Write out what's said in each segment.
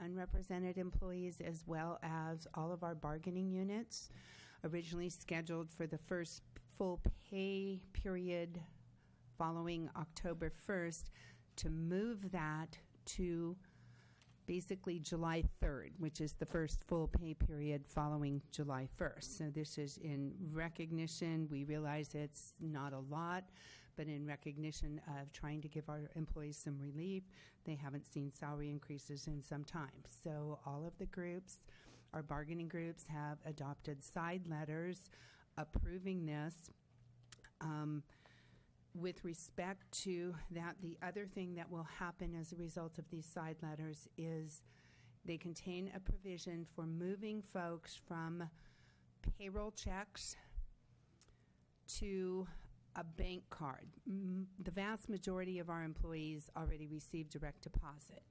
unrepresented employees, as well as all of our bargaining units, originally scheduled for the first full pay period following October 1st, to move that to basically July 3rd, which is the first full pay period following July 1st. So this is in recognition. We realize it's not a lot, but in recognition of trying to give our employees some relief. They haven't seen salary increases in some time. So all of the groups, our bargaining groups, have adopted side letters approving this. With respect to that, the other thing that will happen as a result of these side letters is they contain a provision for moving folks from payroll checks to a bank card. The vast majority of our employees already receive direct deposit.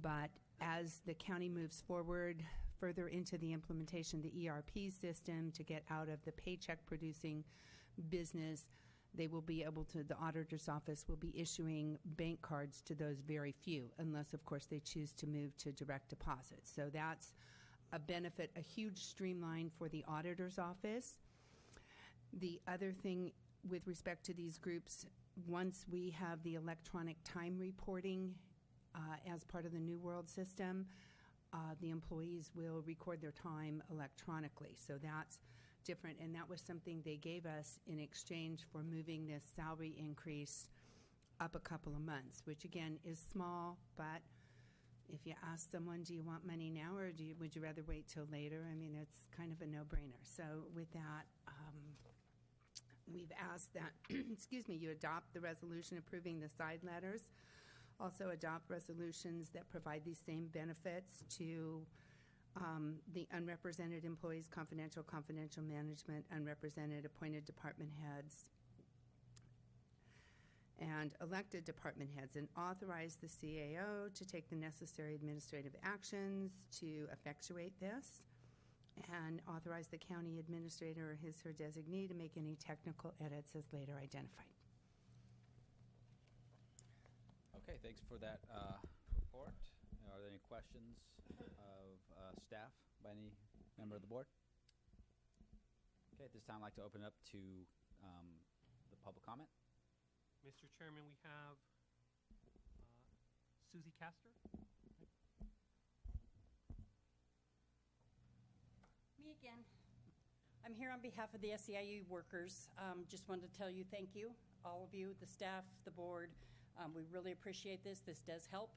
But as the county moves forward further into the implementation of the ERP system to get out of the paycheck producing business, they will be able to, the auditor's office will be issuing bank cards to those very few, unless, of course, they choose to move to direct deposit. So that's a benefit, a huge streamline for the auditor's office. The other thing with respect to these groups, once we have the electronic time reporting as part of the New World system, the employees will record their time electronically. So that's different, and that was something they gave us in exchange for moving this salary increase up a couple of months, which again is small, but if you ask someone, do you want money now or would you rather wait till later? I mean, it's kind of a no-brainer. So with that, we've asked that, excuse me, you adopt the resolution approving the side letters. Also adopt resolutions that provide these same benefits to the unrepresented employees, confidential management, unrepresented appointed department heads, and elected department heads, and authorize the CAO to take the necessary administrative actions to effectuate this, and authorize the county administrator or his or her designee to make any technical edits as later identified. Okay, thanks for that report. Are there any questions of staff by any member of the board? Okay, at this time I'd like to open it up to the public comment. Mr. Chairman, we have Susie Castor. Me again. I'm here on behalf of the SEIU workers. Just wanted to tell you thank you, all of you, the staff, the board. We really appreciate this. This does help.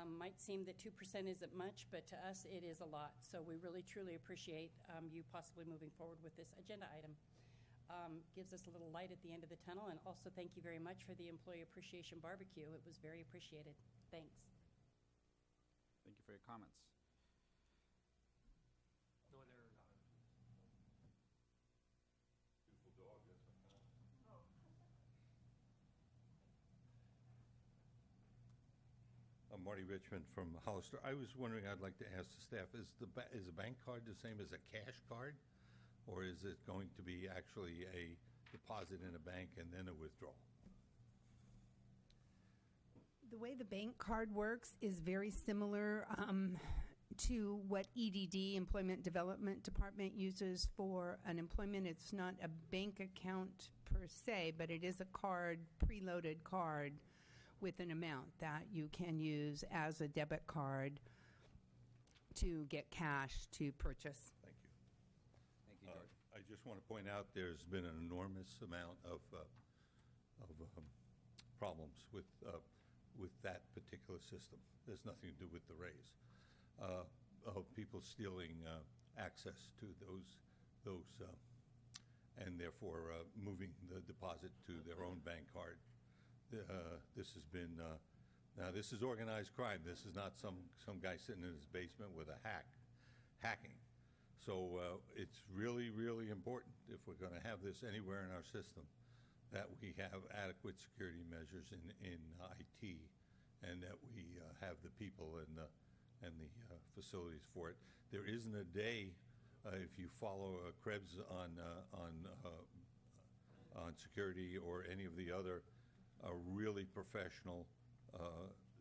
Might seem that 2% isn't much, but to us it is a lot. So we really truly appreciate you possibly moving forward with this agenda item. Gives us a little light at the end of the tunnel, and also thank you very much for the Employee Appreciation Barbecue. It was very appreciated. Thanks. Thank you for your comments. No other beautiful dog, that's my comment. I'm Marty Richmond from Hollister. I was wondering, I'd like to ask the staff, is a bank card the same as a cash card? Or is it going to be actually a deposit in a bank and then a withdrawal? The way the bank card works is very similar to what EDD, Employment Development Department, uses for unemployment. It's not a bank account per se, but it is a card, preloaded card with an amount that you can use as a debit card to get cash to purchase. Thank you. Thank you, George. I just want to point out there's been an enormous amount of problems with that particular system. There's nothing to do with the raise. Of people stealing access to those and therefore moving the deposit to their own bank card. This has been now this is organized crime. This is not some guy sitting in his basement with a hacking. So it's really, really important, if we're going to have this anywhere in our system, that we have adequate security measures in IT, and that we have the people and the facilities for it. There isn't a day, if you follow Krebs on security or any of the other really professional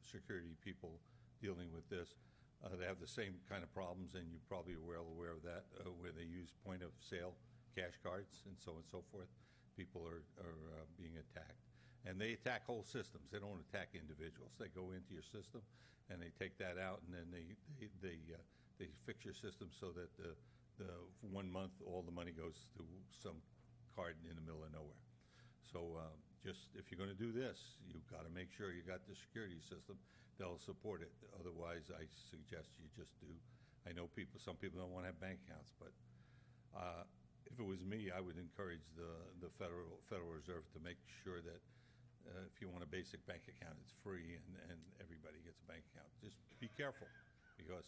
security people dealing with this. They have the same kind of problems, and you're probably well aware of that, where they use point-of-sale cash cards and so on and so forth. People are being attacked. And they attack whole systems. They don't attack individuals. They go into your system, and they take that out, and then they fix your system so that the 1 month all the money goes to some card in the middle of nowhere. So just if you're going to do this, you've got to make sure you got the security system that'll support it. Otherwise, I suggest you just do. I know some people don't want to have bank accounts, but if it was me, I would encourage the Federal Reserve to make sure that if you want a basic bank account, it's free and everybody gets a bank account. Just be careful, because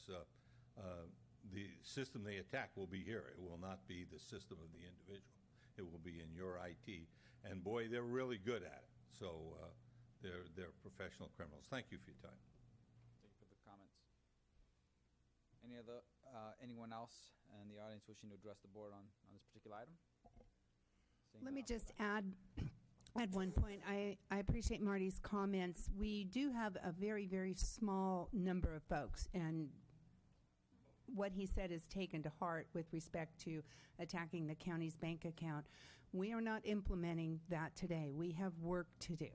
the system they attack will be here. It will not be the system of the individual. It will be in your IT. And boy, they're really good at it. So they're professional criminals. Thank you for your time. Thank you for the comments. Anyone else in the audience wishing to address the board on this particular item? Let me just add one point. I appreciate Marty's comments. We do have a very, very small number of folks, and what he said is taken to heart with respect to attacking the county's bank account. We are not implementing that today. We have work to do.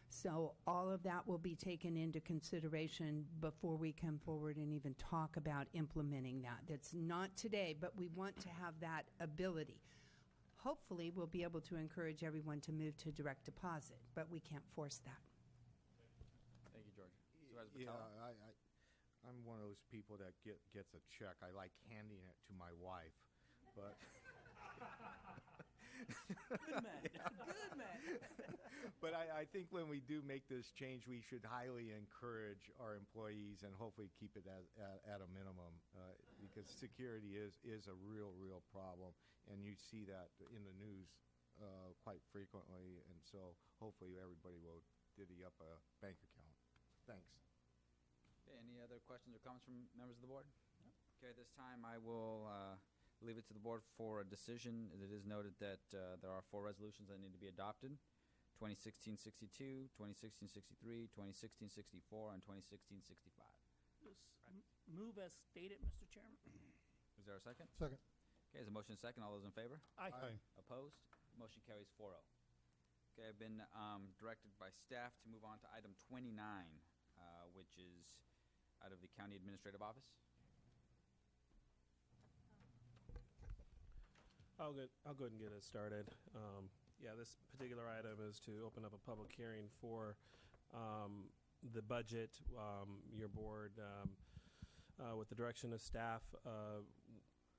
So all of that will be taken into consideration before we come forward and even talk about implementing that. That's not today, but we want to have that ability. Hopefully, we'll be able to encourage everyone to move to direct deposit, but we can't force that. Thank you, George. Yeah, I'm one of those people that gets a check. I like handing it to my wife, but good man, good man. But I think when we do make this change, we should highly encourage our employees and hopefully keep it at a minimum, because security is a real problem, and you see that in the news quite frequently. And so hopefully everybody will divvy up a bank account. Thanks. Okay, any other questions or comments from members of the board? No? Okay, at this time I will leave it to the board for a decision. It is noted that there are 4 resolutions that need to be adopted: 2016-62, 2016-63, 2016-64, and 2016-65. Move as stated, Mr. Chairman. Is there a second? Second. Okay, is a motion second? All those in favor? Aye. Opposed? Motion carries 4-0. Okay, I've been directed by staff to move on to item 29, which is out of the County Administrative Office. I'll go ahead and get it started. Yeah, this particular item is to open up a public hearing for the budget. Your board, with the direction of staff,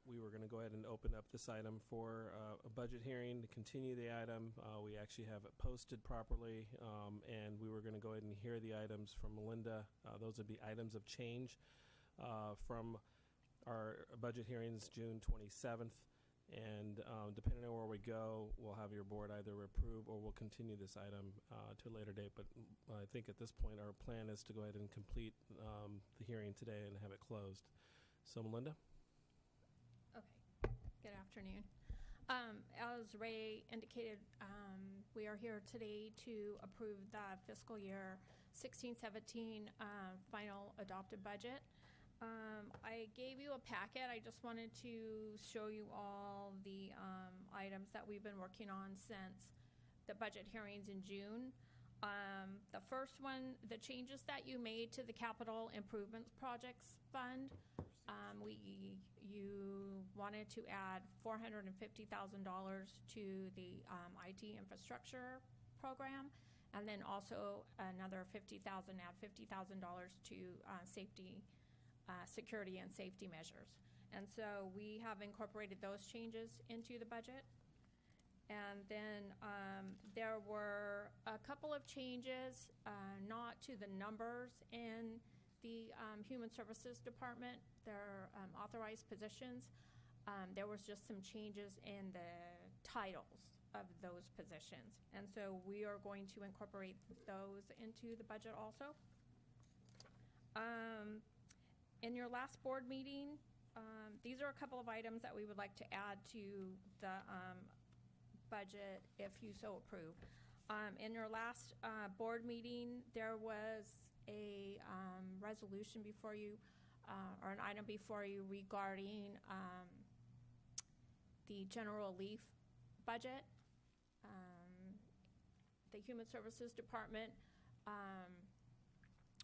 we were going to go ahead and open up this item for a budget hearing to continue the item. We actually have it posted properly, and we were going to go ahead and hear the items from Melinda. Those would be items of change from our budget hearings June 27th. And depending on where we go, we'll have your board either approve or we'll continue this item to a later date. But I think at this point, our plan is to go ahead and complete the hearing today and have it closed. So, Melinda? Okay. Good afternoon. As Ray indicated, we are here today to approve the fiscal year 16-17 final adopted budget. I gave you a packet. I just wanted to show you all the items that we've been working on since the budget hearings in June. The first one, the changes that you made to the Capital Improvements Projects Fund, you wanted to add $450,000 to the IT infrastructure program, and then also another $50,000, add $50,000 to security and safety measures. And so we have incorporated those changes into the budget. And then there were a couple of changes, not to the numbers in the Human Services Department. They're authorized positions. There was just some changes in the titles of those positions. And so we are going to incorporate those into the budget also. In your last board meeting, these are a couple of items that we would like to add to the budget if you so approve. In your last board meeting, there was a resolution before you or an item before you regarding the general relief budget. The Human Services Department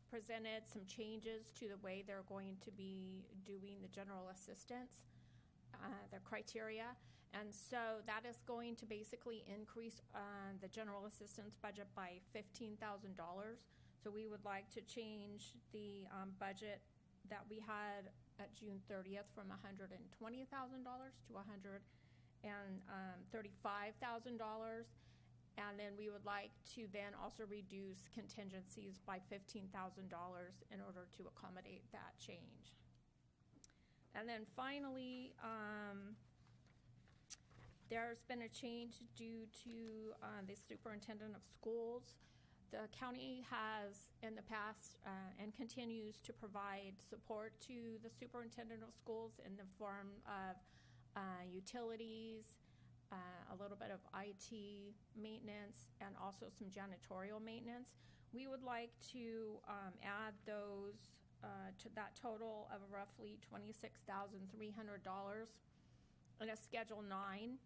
presented some changes to the way they're going to be doing the general assistance, their criteria. And so that is going to basically increase the general assistance budget by $15,000. So we would like to change the budget that we had at June 30th from $120,000 to $135,000. And then we would like to then also reduce contingencies by $15,000 in order to accommodate that change. And then finally, there's been a change due to the superintendent of schools. The county has in the past and continues to provide support to the superintendent of schools in the form of utilities, a little bit of IT maintenance, and also some janitorial maintenance. We would like to add those to that total of roughly $26,300 in a Schedule 9.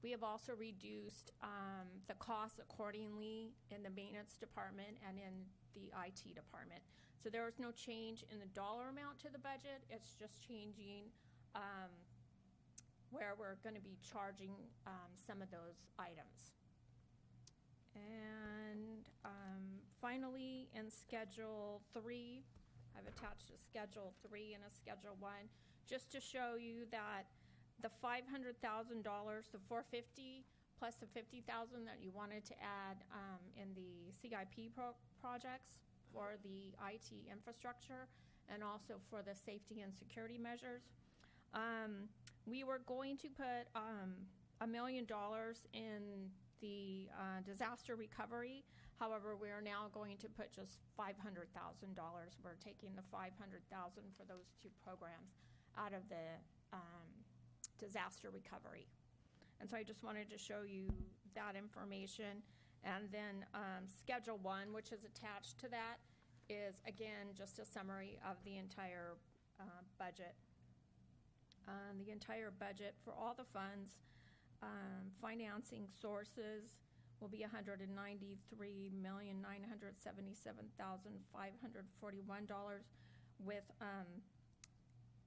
We have also reduced the costs accordingly in the maintenance department and in the IT department. So there is no change in the dollar amount to the budget. It's just changing where we're going to be charging some of those items. And finally, in Schedule 3, I've attached a Schedule 3 and a Schedule 1, just to show you that the $500,000, the $450,000 plus the $50,000 that you wanted to add in the CIP projects for the IT infrastructure and also for the safety and security measures. We were going to put $1 million in the disaster recovery. However, we are now going to put just $500,000. We're taking the $500,000 for those two programs out of the disaster recovery. And so I just wanted to show you that information. And then Schedule 1, which is attached to that, is again just a summary of the entire budget. The entire budget for all the funds, financing sources will be $193,977,541, with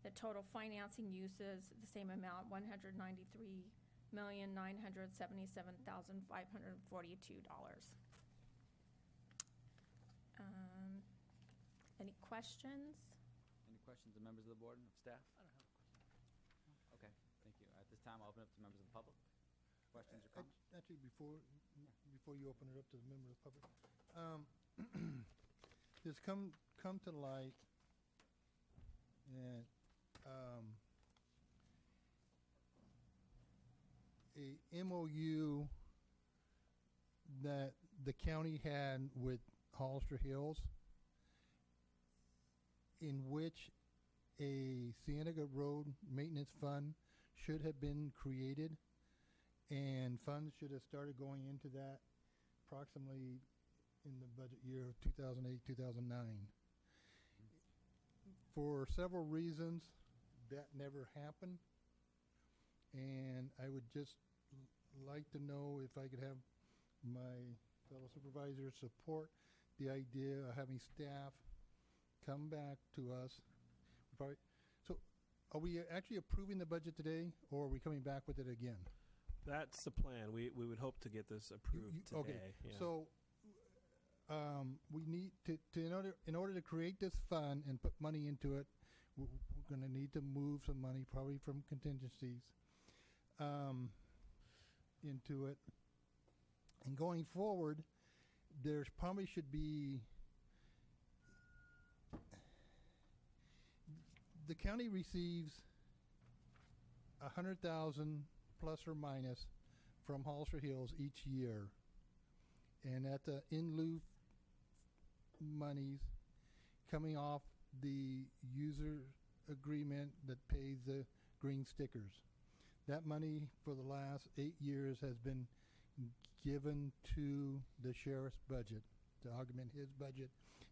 the total financing uses the same amount, $193,977,542. Any questions? Any questions of members of the board and staff? Okay, thank you. At this time, I'll open up to members of the public. Questions or comments? Actually, before you open it up to the member of the public, it's come to light that a MOU that the county had with Hollister Hills, in which a Cienega Road Maintenance Fund should have been created, and funds should have started going into that approximately in the budget year of 2008, 2009. For several reasons, that never happened, and I would just like to know if I could have my fellow supervisors support the idea of having staff come back to us. So are we actually approving the budget today, or are we coming back with it again? That's the plan. We would hope to get this approved today. Okay, yeah. so we need to in order to create this fund and put money into it, we're going to need to move some money, probably from contingencies, into it. And going forward, there's probably should be, the county receives $100,000 plus or minus from Hollister Hills each year, and at the in lieu monies coming off the user agreement that pays the green stickers. That money for the last 8 years has been given to the sheriff's budget to augment his budget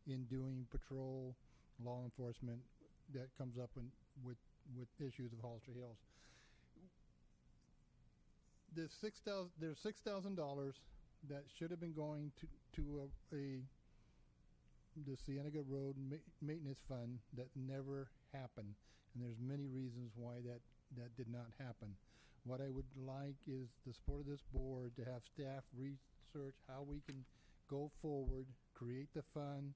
in doing patrol law enforcement that comes up with issues of Hollister Hills. There's $6,000 that should have been going to the Cienega Road Maintenance Fund that never happened, and there's many reasons why that did not happen. What I would like is the support of this board to have staff research how we can go forward, create the fund,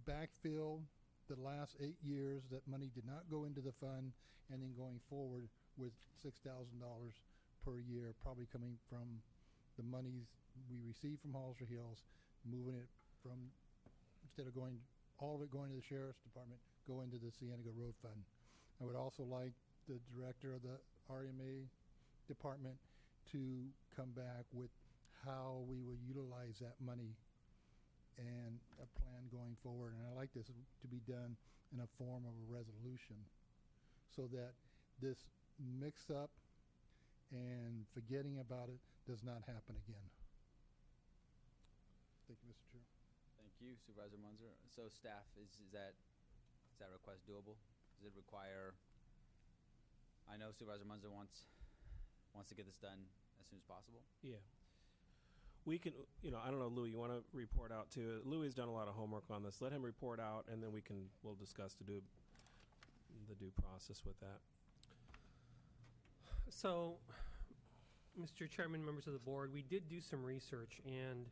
backfill the last 8 years that money did not go into the fund, and then going forward with $6,000 per year, probably coming from the monies we receive from Hollister Hills, moving it from, instead of going, all of it going to the Sheriff's Department, go into the Cienega Road Fund. I would also like the director of the RMA department to come back with how we will utilize that money and a plan going forward. And I'd like this to be done in a form of a resolution so that this mix-up and forgetting about it does not happen again. Thank you, Mr. Chair. Thank you, Supervisor Munzer. So staff, is that request doable? Does it require, I know Supervisor Munzer wants to get this done as soon as possible. Yeah. We can, I don't know, Louis, you want to report out too? Louis has done a lot of homework on this. Let him report out, and then we'll discuss the due process with that. So, Mr. Chairman, members of the board, we did do some research, and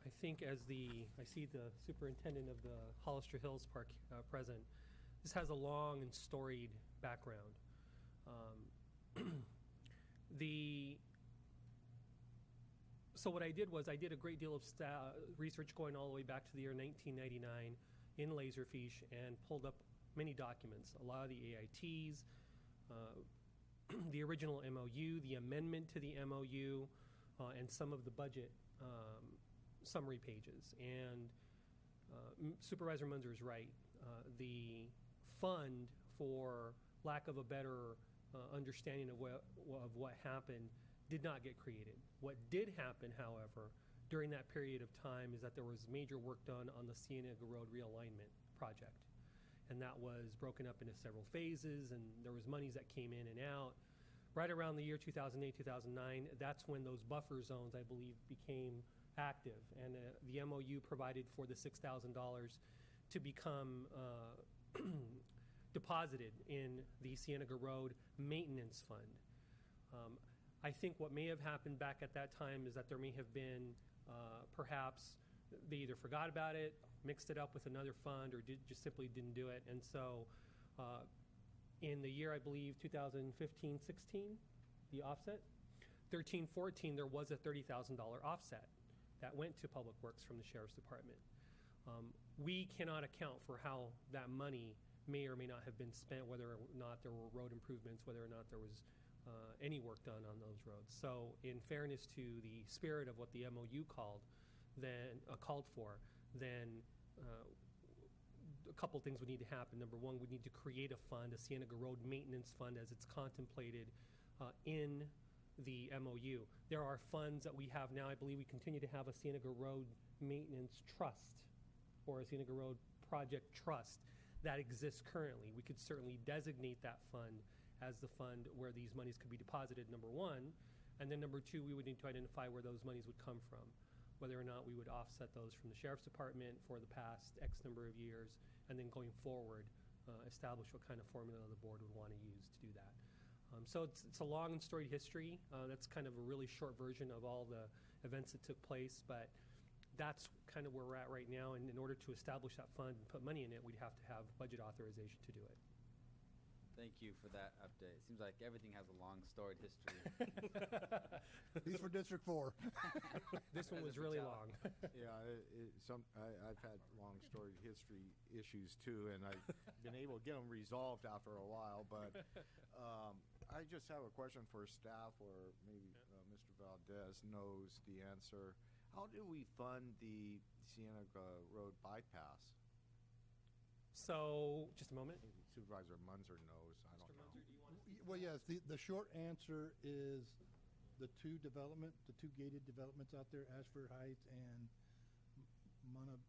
I think I see the superintendent of the Hollister Hills Park present, this has a long and storied background. So what I did was I did a great deal of research going all the way back to the year 1999 in Laserfish and pulled up many documents, a lot of the AITs, the original MOU, the amendment to the MOU, and some of the budget summary pages. And Supervisor Munzer is right. The fund, for lack of a better understanding of what happened, did not get created. What did happen, however, during that period of time is that there was major work done on the Cienega Road realignment project. And that was broken up into several phases, and there was monies that came in and out. Right around the year 2008, 2009, that's when those buffer zones, I believe, became active. And the MOU provided for the $6,000 to become deposited in the Cienega Road Maintenance Fund. I think what may have happened back at that time is that there may have been perhaps they either forgot about it, mixed it up with another fund, or just simply didn't do it. And so in the year, I believe, 2015-16, the offset, 13-14, there was a $30,000 offset that went to Public Works from the Sheriff's Department. We cannot account for how that money may or may not have been spent, whether or not there were road improvements, whether or not there was any work done on those roads. So in fairness to the spirit of what the MOU called for, then a couple things would need to happen. Number one, we need to create a fund, a Cienega Road Maintenance Fund, as it's contemplated in the MOU. There are funds that we have now. I believe we continue to have a Cienega Road Maintenance Trust, or a Cienega Road Project Trust that exists currently. We could certainly designate that fund as the fund where these monies could be deposited, number one. And then number two, we would need to identify where those monies would come from, whether or not we would offset those from the Sheriff's Department for the past X number of years, and then going forward, establish what kind of formula the board would want to use to do that. So it's a long and storied history. That's kind of a really short version of all the events that took place, but that's kind of where we're at right now. And in order to establish that fund and put money in it, we'd have to have budget authorization to do it. Thank you for that update. It seems like everything has a long storied history. These for District 4. This one was really long. Yeah, I've had long storied history issues too, and I've been able to get them resolved after a while. But I just have a question for staff, or maybe Mr. Valdez knows the answer. How do we fund the Cienega Road bypass? So, just a moment. Maybe Supervisor Munzer knows. I don't know. Munzer, do you want to? Well, yes, the short answer is the two gated developments out there, Ashford Heights and Montebello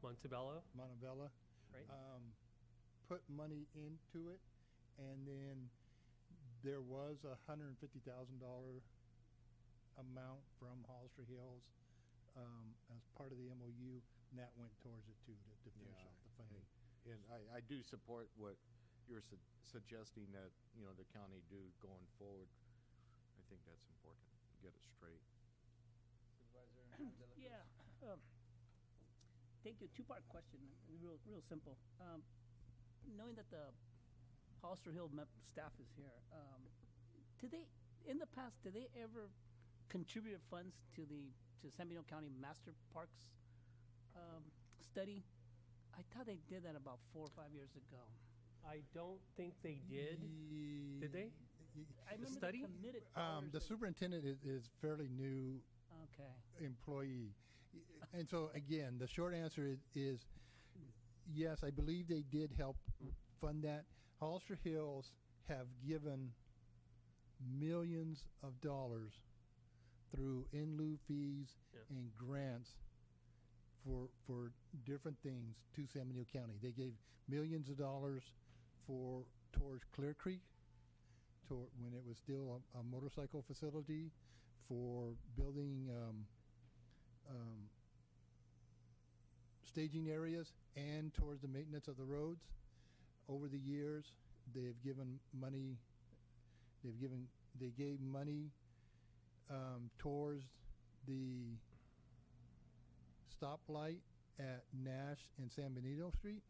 Montebello, Montebello, right? put money into it, and then there was a $150,000 amount from Hollister Hills as part of the MOU, and that went towards it too to finish off the funding. And I do support what you're suggesting that, the county do going forward. I think that's important. Get it straight. Supervisor? Yeah. Thank you. Two-part question, real simple. Knowing that the Hollister Hill staff is here, in the past, did they ever contribute funds to San Benito County Master Parks study? I thought they did that about 4 or 5 years ago. I don't think they did. Did they? I remember study? they committed The dollars superintendent is fairly new Okay. employee. And so, again, the short answer is yes, I believe they did help fund that. Hollister Hills have given millions of dollars through in lieu fees and grants for different things to San Benito County. They gave millions of dollars towards Clear Creek, when it was still a motorcycle facility, for building staging areas, and towards the maintenance of the roads. Over the years, they've given money. They gave money towards the stoplight at Nash and San Benito Street,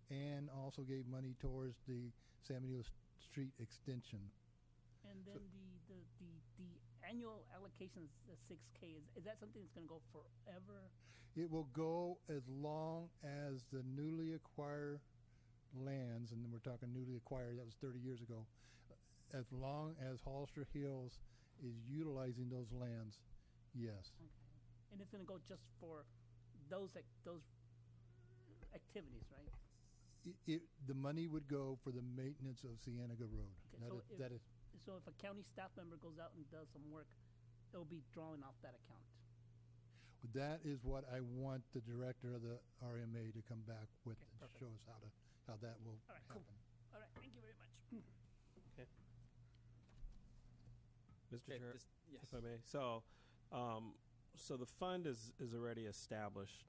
and also gave money towards the San Benito Street extension. And then the annual allocation is the 6K. Is that something that's going to go forever? It will go as long as the newly acquired lands, and then we're talking newly acquired, that was 30 years ago, as long as Hollister Hills is utilizing those lands, yes. Okay. And it's going to go just for those activities, right? The money would go for the maintenance of Cienega Road. Okay, That is so if a county staff member goes out and does some work, it'll be drawn off that account. That is what I want the director of the RMA to come back with, Okay, to perfect. show us how that will All right, happen. cool. All right, thank you very much. Okay. Mr. Chair, Yes. if I may. So the fund is already established.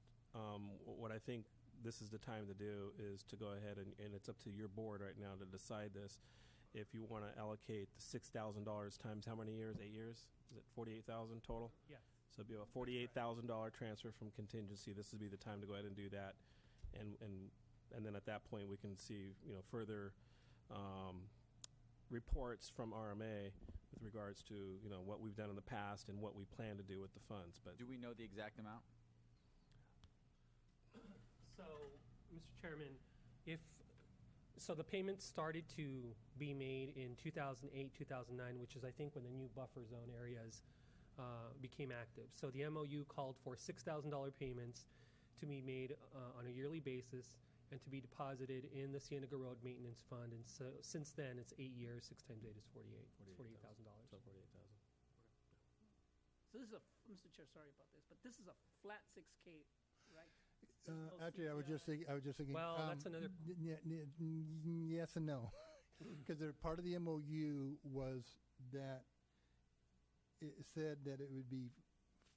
What I think this is the time to do is to go ahead and it's up to your board right now to decide this. If you want to allocate the $6,000 times how many years? 8 years? Is it 48,000 total? Yeah. So it'd be a $48,000 transfer from contingency. This would be the time to go ahead and do that, and then at that point we can see further reports from RMA with regards to what we've done in the past and what we plan to do with the funds. But Do we know the exact amount? So, Mr. Chairman, so the payments started to be made in 2008, 2009, which is I think when the new buffer zone areas became active. So the MOU called for $6,000 payments to be made on a yearly basis and to be deposited in the Cienega Road Maintenance Fund. And so since then, it's 8 years. 6 times 8 is 48. It's $48,000. So 48,000. So this is Mr. Chair, sorry about this, but this is a flat 6K, right? Actually, I was just thinking. Well, that's another- Yes and no, because part of the MOU was that it said that it would be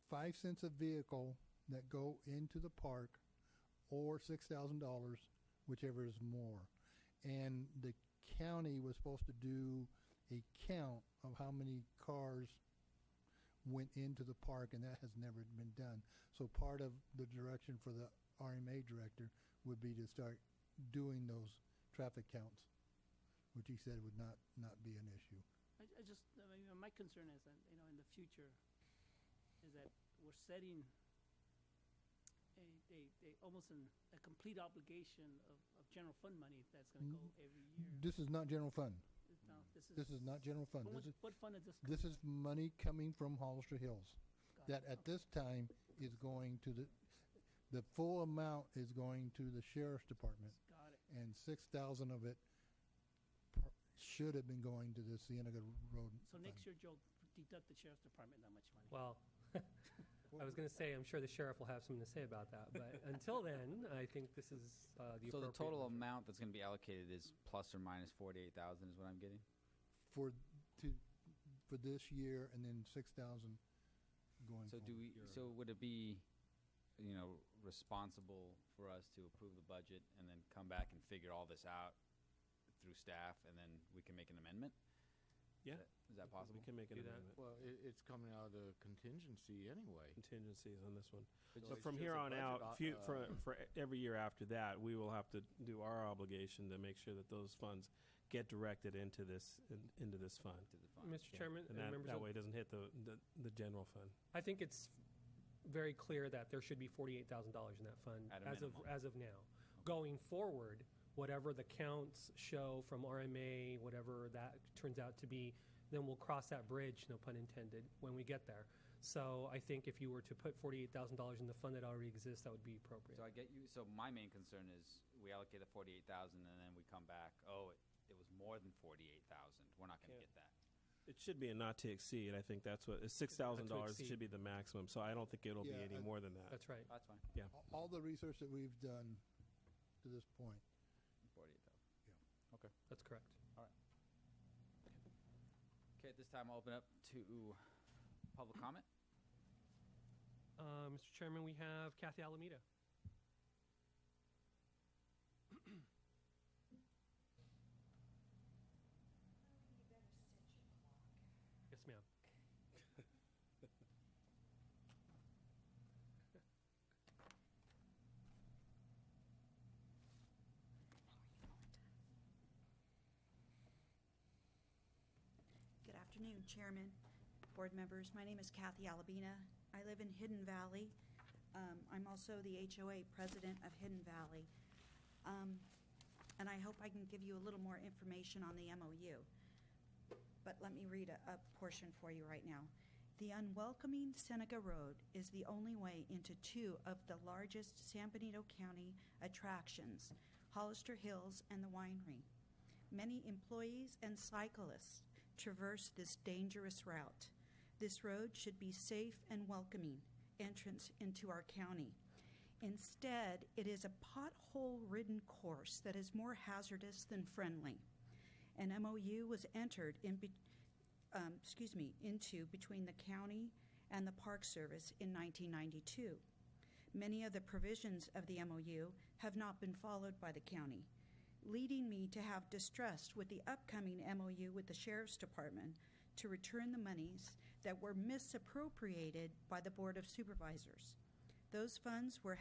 5 cents a vehicle that go into the park, or $6,000, whichever is more. And the county was supposed to do a count of how many cars went into the park, and that has never been done. So part of the direction for the RMA director would be to start doing those traffic counts, which he said would not be an issue. My concern is that, in the future, is that we're setting almost a complete obligation of general fund money that's going to go every year. This is not general fund. No, This is not general fund. What fund is this? This is money coming from Hollister Hills Got that at this time is going to the full amount is going to the sheriff's department, Got it. and 6,000 of it should have been going to the Cienega Road. So next fund. year, Joe, deduct the sheriff's department that much money. Well, I was going to say, I'm sure the sheriff will have something to say about that. But until then, I think this is the So the appropriate total measure. amount that's going to be allocated is plus or minus 48,000 is what I'm getting? for this year, and then 6,000 going So forward. so would it be, responsible for us to approve the budget and then come back and figure all this out through staff, and then we can make an amendment? Yeah. Is that possible? We can make an Do that. amendment. Well, it's coming out of the contingency anyway. Contingencies on this one. So But it's from just here a on budget out, for every year after that, we will have to do our obligation to make sure that those funds get directed into this fund. To the fund. Mr. Yeah. Chairman, And members that of way it doesn't hit the general fund. I think it's very clear that there should be $48,000 in that fund At a as minimum. of now. Going forward, whatever the counts show from RMA, whatever that turns out to be, then we'll cross that bridge, no pun intended, when we get there. So I think if you were to put $48,000 in the fund that already exists, that would be appropriate. So I get you. So my main concern is we allocate the 48,000 and then we come back, it was more than 48,000. We're not going to Yeah. get that. It should be a not to exceed. I think that's what $6,000 exceed. should be the maximum. So I don't think it'll be Yeah, any more than that. That's right. That's fine. Yeah. All the research that we've done to this point, 48,000. Okay. That's correct. Okay, at this time I'll open up to public comment. Mr. Chairman, we have Kathy Alameda. Yes, ma'am. Good afternoon, Chairman, board members. My name is Kathy Alabina. I live in Hidden Valley. I'm also the HOA president of Hidden Valley. And I hope I can give you a little more information on the MOU. But let me read a portion for you right now. The unwelcoming Seneca Road is the only way into two of the largest San Benito County attractions, Hollister Hills and the Winery. Many employees and cyclists traverse this dangerous route. This road should be safe and welcoming entrance into our county. Instead, it is a pothole-ridden course that is more hazardous than friendly. An MOU was entered into between the county and the Park Service in 1992. Many of the provisions of the MOU have not been followed by the county, leading me to have distrust with the upcoming MOU with the Sheriff's Department to return the monies that were misappropriated by the Board of Supervisors. Those funds were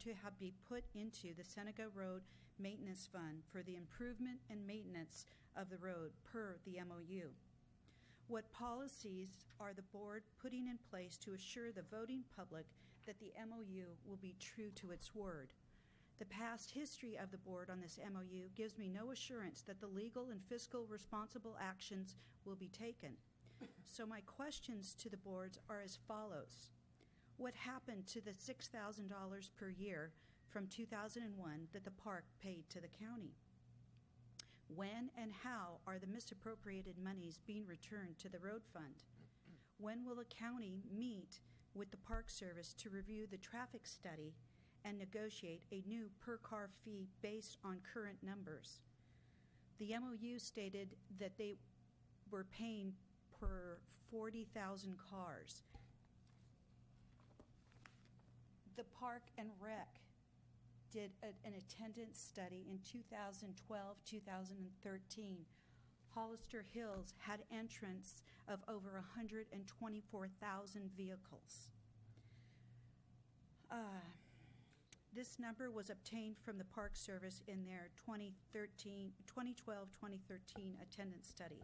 to be put into the Seneca Road Maintenance Fund for the improvement and maintenance of the road per the MOU. What policies are the board putting in place to assure the voting public that the MOU will be true to its word? The past history of the board on this MOU gives me no assurance that the legal and fiscal responsible actions will be taken. So my questions to the boards are as follows. What happened to the $6,000 per year from 2001 that the park paid to the county? When and how are the misappropriated monies being returned to the road fund? When will the county meet with the Park Service to review the traffic study and negotiate a new per-car fee based on current numbers? The MOU stated that they were paying per 40,000 cars. The Park and Rec did an attendance study in 2012, 2013. Hollister Hills had entrance of over 124,000 vehicles. This number was obtained from the Park Service in their 2012-2013 attendance study.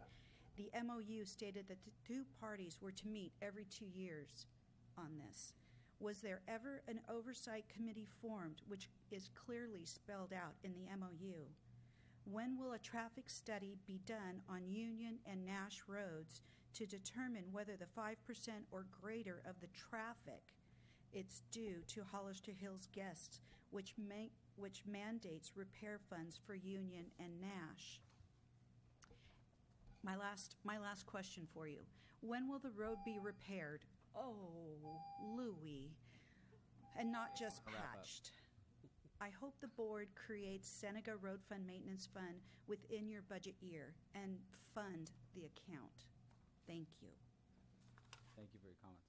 The MOU stated that the two parties were to meet every 2 years on this. Was there ever an oversight committee formed, which is clearly spelled out in the MOU? When will a traffic study be done on Union and Nash roads to determine whether the 5% or greater of the traffic it's due to Hollister Hills guests, which mandates repair funds for Union and Nash? My last question for you. When will the road be repaired? Oh, Louis. And not just Wrap up. patched. I hope the board creates Seneca Road Fund Maintenance Fund within your budget year and fund the account. Thank you. Thank you for your comments.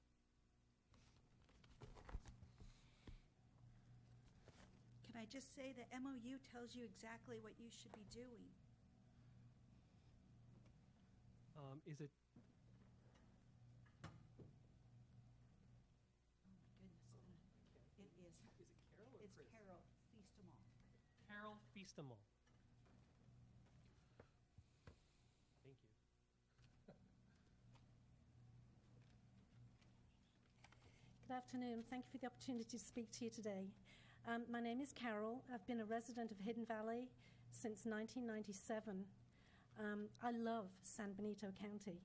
Can I just say the MOU tells you exactly what you should be doing? Is it, Oh my goodness. It is. Carol or It's Chris? Carol. Feast 'em all. Carol Feastamal. Thank you. Good afternoon. Thank you for the opportunity to speak to you today. My name is Carol. I've been a resident of Hidden Valley since 1997. I love San Benito County.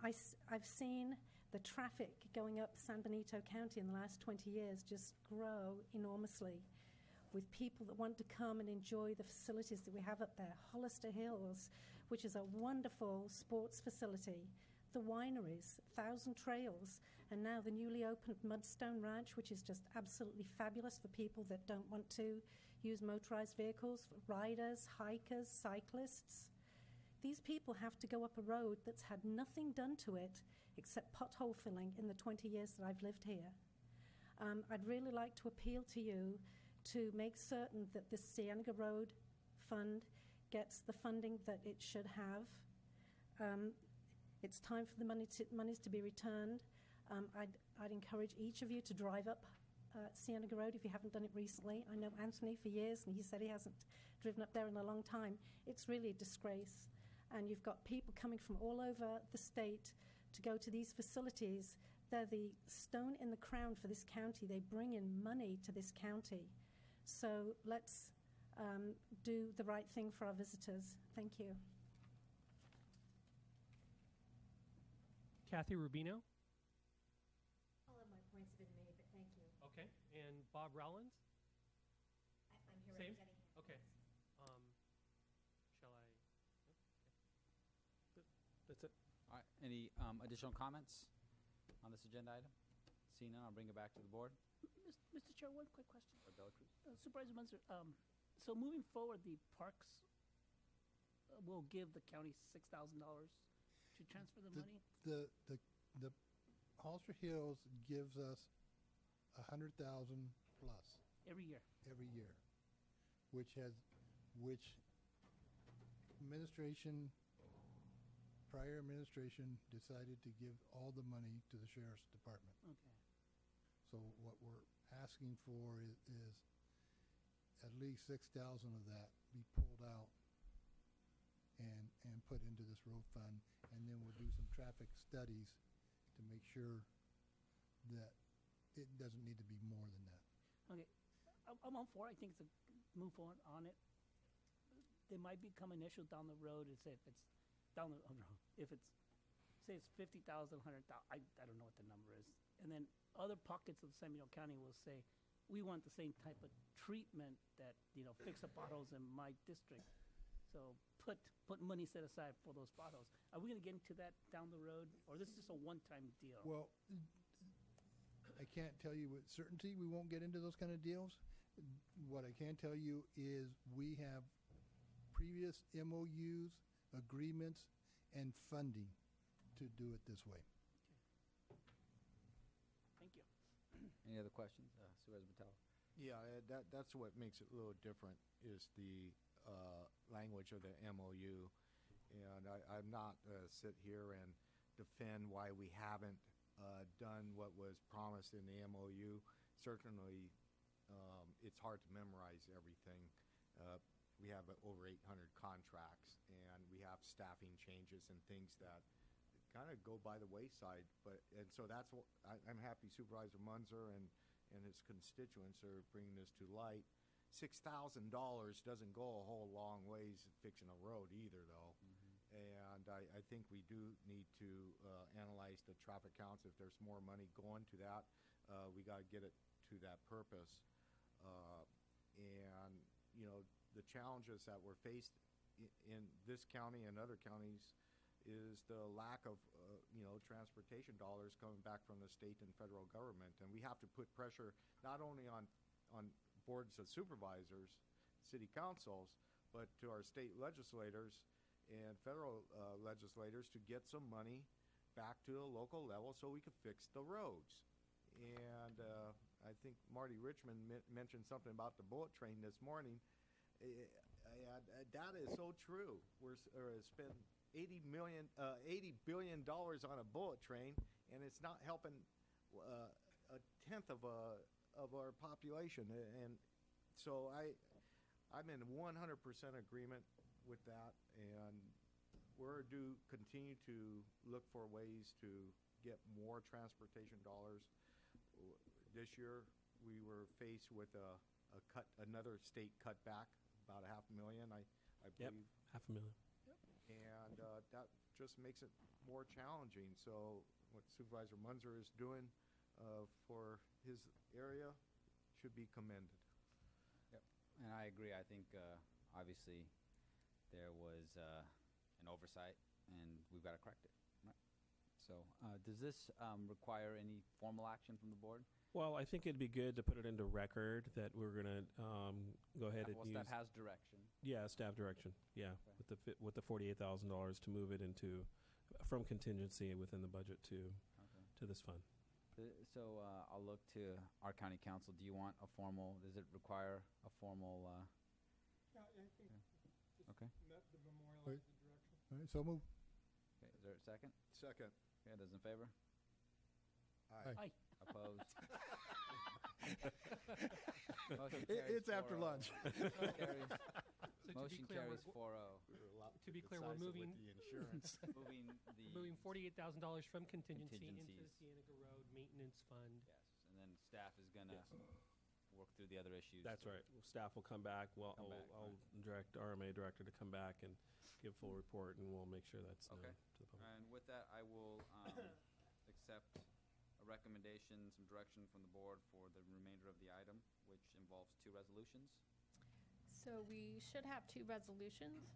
I've seen the traffic going up San Benito County in the last 20 years just grow enormously with people that want to come and enjoy the facilities that we have up there. Hollister Hills, which is a wonderful sports facility, the wineries, Thousand Trails, and now the newly opened Mudstone Ranch, which is just absolutely fabulous for people that don't want to use motorized vehicles, riders, hikers, cyclists. These people have to go up a road that's had nothing done to it except pothole filling in the 20 years that I've lived here. I'd really like to appeal to you to make certain that the Cienega Road Fund gets the funding that it should have. It's time for the monies to be returned. I'd encourage each of you to drive up Cienega Road if you haven't done it recently. I know Anthony for years, and he said he hasn't driven up there in a long time. It's really a disgrace. And you've got people coming from all over the state to go to these facilities. They're the stone in the crown for this county. They bring in money to this county. So let's do the right thing for our visitors. Thank you. Kathy Rubino. All of my points have been made, but thank you. Okay. And Bob Rowlands. I'm here Same? representing him. Okay. Shall I? No? Okay. That's it. All right, any additional comments on this agenda item? Seeing none, I'll bring it back to the board. Mr. Chair, one quick question. Or Dela Cruz. Supervisor Munzer, so moving forward, the parks will give the county $6,000 to transfer the money? The Hollister Hills gives us 100,000 plus Every year? every year, which prior administration decided to give all the money to the sheriff's department. Okay. So what we're asking for is at least 6,000 of that be pulled out and put into this road fund, and then we'll do some traffic studies to make sure that it doesn't need to be more than that. Okay. I'm on for it. I think it's a move on it. There might become an issue down the road and say if it's down the road, if it's, say it's 50,000, 100,000, I don't know what the number is. And then other pockets of San Benito County will say, we want the same type of treatment that, fix the potholes in my district. So put money set aside for those potholes. Are we going to get into that down the road, or this is just a one-time deal? Well, I can't tell you with certainty we won't get into those kind of deals. What I can tell you is we have previous MOUs, agreements, and funding to do it this way. Thank you. Any other questions? Supervisor Mattel. Yeah, that's what makes it a little different is the language of the MOU. And I'm not sit here and defend why we haven't done what was promised in the MOU. Certainly, it's hard to memorize everything. We have over 800 contracts, and we have staffing changes and things that kind of go by the wayside. And so that's what I'm happy Supervisor Munzer and his constituents are bringing this to light. $6,000 doesn't go a whole long ways fixing a road either, though. And I think we do need to analyze the traffic counts. If there's more money going to that, we got to get it to that purpose. And, the challenges that we're faced in this county and other counties is the lack of, transportation dollars coming back from the state and federal government. And we have to put pressure not only on boards of supervisors, city councils, but to our state legislators and federal legislators to get some money back to a local level so we could fix the roads. And I think Marty Richmond mentioned something about the bullet train this morning. That is so true. We're spend $80 billion on a bullet train, and it's not helping a tenth of our population. And so I'm in 100% agreement with that, and we're due continue to look for ways to get more transportation dollars. This year, we were faced with another state cutback, about $500,000, I believe. Yep, $500,000. And that just makes it more challenging. So what Supervisor Munzer is doing for his area should be commended. Yep, and I agree. I think obviously there was an oversight, and we've got to correct it. Right. So does this require any formal action from the board? Well, I think it'd be good to put it into record that we're going to go ahead and use. Staff has direction. Yeah, staff direction. Yeah, okay. With the $48,000 to move it from contingency within the budget to this fund. So I'll look to our county council. Do you want a formal? Does it require a formal? Yeah, I think. Okay. The memorialize the direction. All right, so move. Okay, is there a second? Second. Okay, those in favor? Aye. Opposed? It's after lunch. Motion carries 4-0. To be clear, we're moving the insurance. moving $48,000 from contingency into the Contingencies. Cienega Road Maintenance Fund. Yes, and then staff is going to work through the other issues. That's right. Staff will come back. Well, I'll direct RMA director to come back and give full report, and we'll make sure that's known to the public. And with that, I will accept a recommendation, some direction from the board for the remainder of the item, which involves 2 resolutions. So we should have 2 resolutions.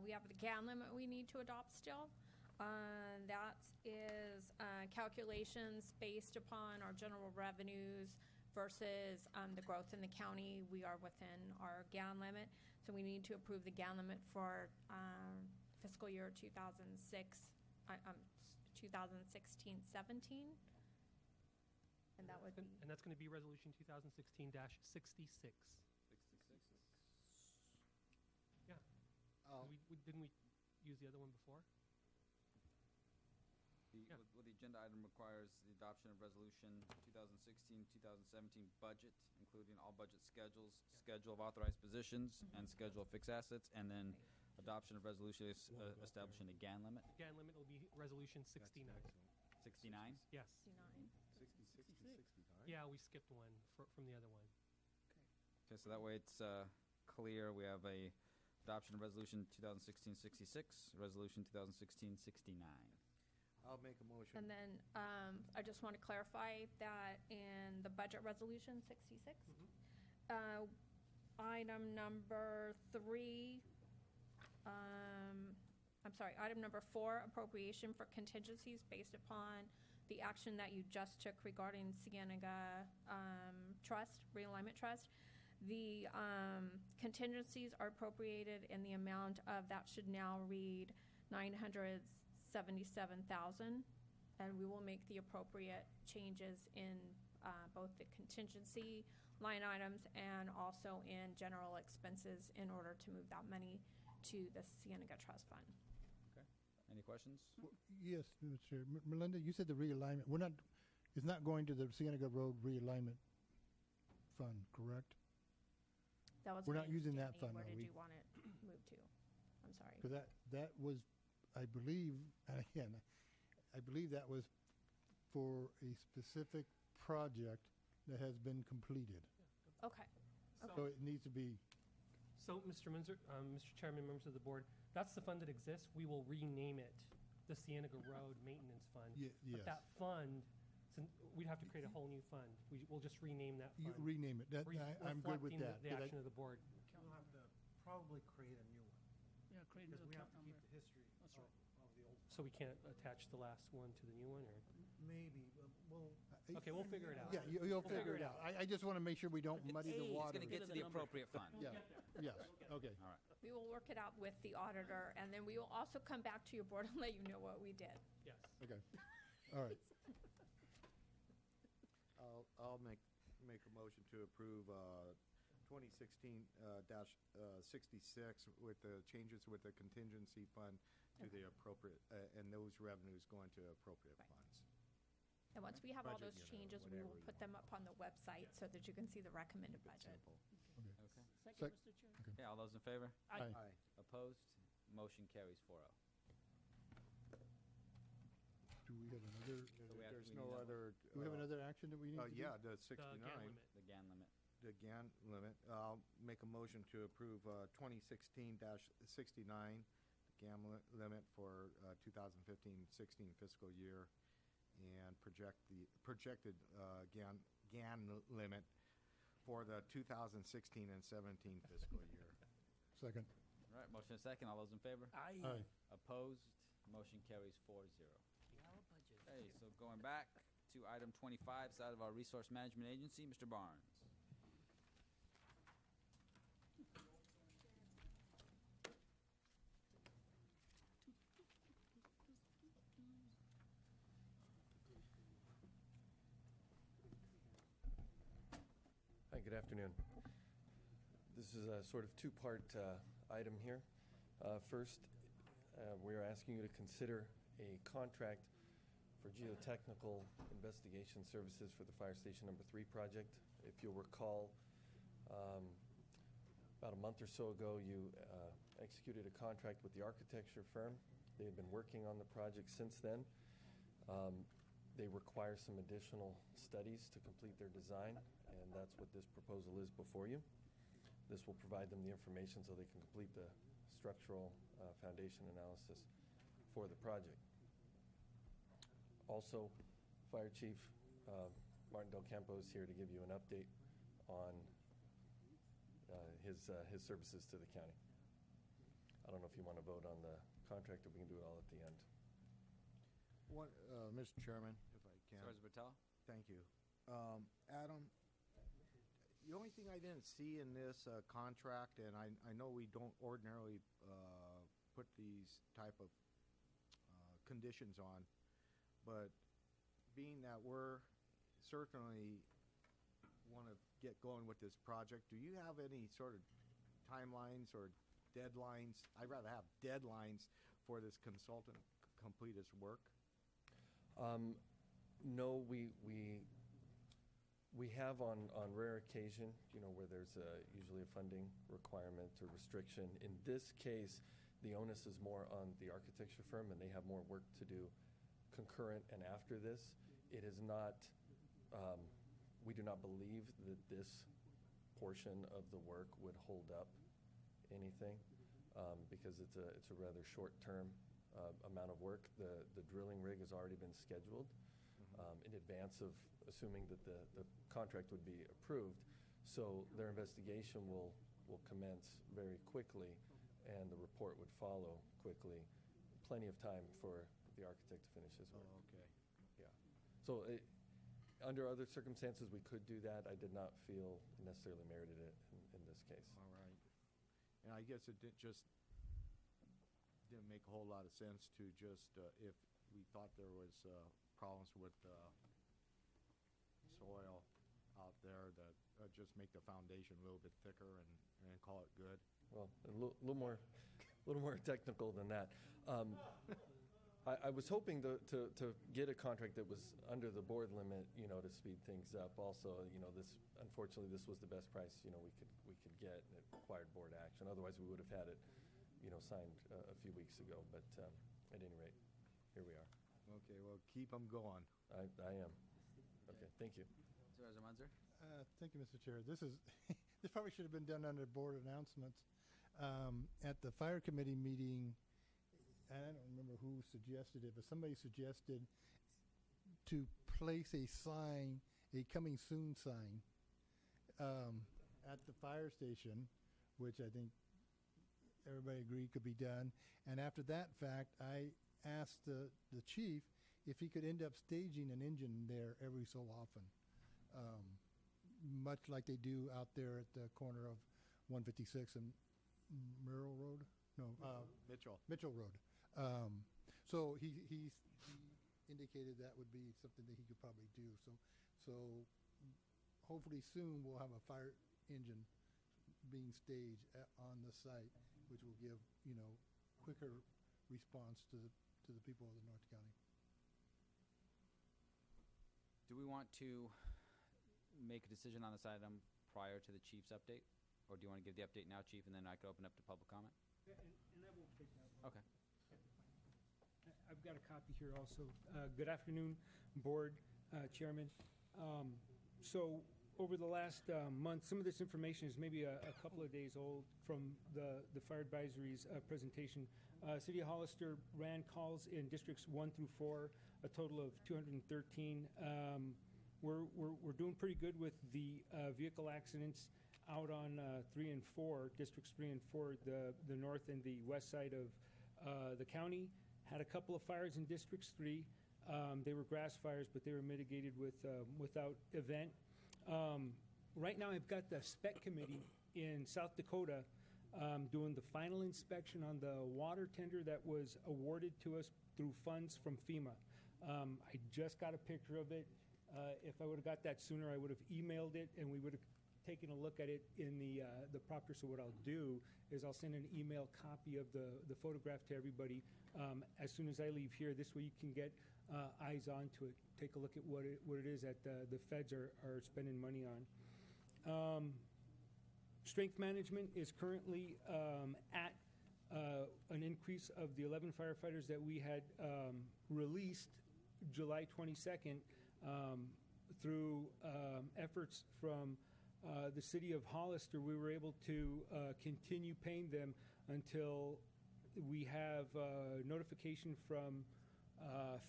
We have the GAN limit we need to adopt still. That is calculations based upon our general revenues versus the growth in the county. We are within our GAN limit, so we need to approve the GAN limit for fiscal year 2016-17. And that would be... And that's going to be Resolution 2016-66. Yeah. Didn't we use the other one before? Well, the agenda item requires the adoption of Resolution 2016-2017 budget, including all budget schedules, schedule of authorized positions, and schedule of fixed assets, and then adoption of resolution establishing the GAN limit. The GAN limit will be Resolution 69. 69? Yes. 66 and 69. Yeah, we skipped one from the other one. Okay, so that way it's clear. We have a adoption of Resolution 2016-66, Resolution 2016-69. I'll make a motion. And then I just want to clarify that in the budget resolution 66, item number 3, item number 4, appropriation for contingencies based upon the action that you just took regarding Cienega Realignment Trust. The contingencies are appropriated in the amount of, that should now read $977,000, and we will make the appropriate changes in both the contingency line items and also in general expenses in order to move that money to the Cienega Trust Fund. Okay. Any questions? Well, yes, Mr. Melinda, you said the realignment. It's not going to the Cienega Road Realignment Fund, correct? We're not using that fund. Where did you want it moved to? I'm sorry. Because that was, I believe, and again, I believe that was for a specific project that has been completed. Okay. So it needs to be. So, Mr. Munzer, Mr. Chairman, members of the board, that's the fund that exists. We will rename it the Cienega Road Maintenance Fund. Yes. But that fund, we'd have to create a whole new fund. We'll just rename that fund. You rename it. I'm good with that. The action of the board. We'll have to probably create a new one. Yeah, create a Because new we account have to number. keep the history That's of right. the old So we can't attach the last one to the new one, or? Maybe, well. Okay, we'll figure it out. Yeah, you'll figure it out. I just want to make sure we don't muddy the It's water. going to get to the appropriate fund. Yeah, yes, okay. All right. We will work it out with the auditor, and then we will also come back to your board and let you know what we did. Yes. Okay, all right. I'll make a motion to approve 2016-66 with the changes with the contingency fund to the appropriate, and those revenues going to appropriate Right. funds. And once we have all Budget, those you know, changes, we will whatever you put them up on the website so that you can see the recommended Keep it budget. simple. Okay. Second, Sec- Mr. Chair. Okay. Okay, all those in favor? Aye. Aye. Opposed? Motion carries 4-0. Do we have another, So we have- There's we no need that other. do we have another action that we need to do? Yeah, the The GAN 69. limit. The GAN limit. The GAN limit. I'll make a motion to approve 2016-69, the GAN limit for 2015-16 fiscal year, and projected GAN limit for the 2016 and 17 fiscal year. Second. All right, motion and second. All those in favor? Aye. Aye. Opposed? Motion carries 4-0. Our budget. Okay, so going back to item 25, side of our Resource Management Agency, Mr. Barnes. Hi, good afternoon. This is a sort of two-part item here. First, we're asking you to consider a contract for geotechnical investigation services for the Fire Station Number 3 project. If you'll recall, about a month or so ago, you executed a contract with the architecture firm. They have been working on the project since then. They require some additional studies to complete their design, and that's what this proposal is before you. This will provide them the information so they can complete the structural foundation analysis for the project. Also, Fire Chief Martin Del Campo is here to give you an update on his services to the county. I don't know if you want to vote on the contract, or we can do it all at the end. Mr. Chairman, if I can. Supervisor Bertella? Thank you. Adam, the only thing I didn't see in this contract, and I know we don't ordinarily put these type of conditions on, but being that we're certainly want to get going with this project, do you have any sort of timelines or deadlines? I'd rather have deadlines for this consultant complete his work. No, we have on rare occasion, where there's usually a funding requirement or restriction. In this case, the onus is more on the architecture firm, and they have more work to do concurrent and after this. It is not, we do not believe that this portion of the work would hold up anything, because it's a rather short-term amount of work. The drilling rig has already been scheduled in advance of assuming that the contract would be approved. So their investigation will commence very quickly, and the report would follow quickly. Plenty of time for the architect to finish his work. Oh, okay. Yeah. So under other circumstances, we could do that. I did not feel necessarily merited it in this case. All right. And I guess it just didn't make a whole lot of sense to just, if we thought there was problems with soil out there, that just make the foundation a little bit thicker and call it good. Well, a little more technical than that. I was hoping to get a contract that was under the board limit, to speed things up. Also, unfortunately, this was the best price, we could get, and it required board action. Otherwise, we would have had it, signed a few weeks ago. But at any rate, here we are. Okay, well, keep them going. I am. Okay, thank you. Supervisor Munzer? Thank you, Mr. Chair. This probably should have been done under board announcements. At the fire committee meeting, I don't remember who suggested it, but somebody suggested to place a sign, a coming soon sign, at the fire station, which I think everybody agreed could be done. And after that fact, I asked the chief if he could end up staging an engine there every so often, much like they do out there at the corner of 156 and Merrill Road? No, Mitchell Road. So he indicated that would be something that he could probably do. So hopefully soon we'll have a fire engine being staged on the site, which will give, quicker response to the people of the North County. Do we want to make a decision on this item prior to the chief's update? Or do you want to give the update now, chief, and then I can open up to public comment? And I will take that one. Okay. I've got a copy here also. Good afternoon, board, chairman. So over the last month, some of this information is maybe a couple of days old from the fire advisory's presentation. City of Hollister ran calls in districts 1 through 4, a total of 213. We're doing pretty good with the vehicle accidents out on 3 and 4, districts 3 and 4, the north and the west side of the county. Had a couple of fires in districts 3. They were grass fires, but they were mitigated without event. Right now, I've got the spec committee in South Dakota doing the final inspection on the water tender that was awarded to us through funds from FEMA. I just got a picture of it. If I would have got that sooner, I would have emailed it, and we would have taken a look at it in the proctor. So what I'll do is I'll send an email copy of the photograph to everybody as soon as I leave here. This way you can get eyes onto it. Take a look at what it is that the feds are spending money on. Strength management is currently at an increase of the 11 firefighters that we had released July 22nd through efforts from the city of Hollister. We were able to continue paying them until we have notification from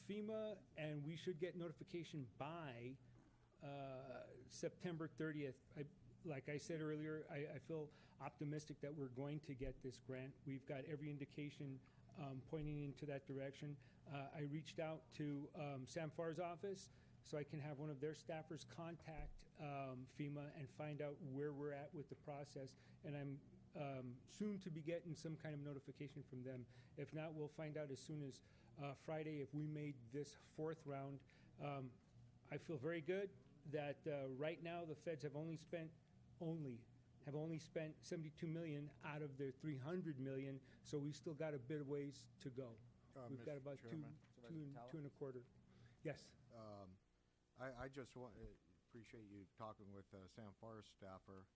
FEMA, and we should get notification by September 30th. Like I said earlier, I feel optimistic that we're going to get this grant. We've got every indication pointing into that direction. I reached out to Sam Farr's office so I can have one of their staffers contact FEMA and find out where we're at with the process. And I'm soon to be getting some kind of notification from them. If not, we'll find out as soon as Friday if we made this 4th round. I feel very good that right now the feds have only spent 72 million out of their 300 million, so we've still got a bit of ways to go. We've got about two and a quarter. Yes. I just appreciate you talking with Sam Farr's staffer.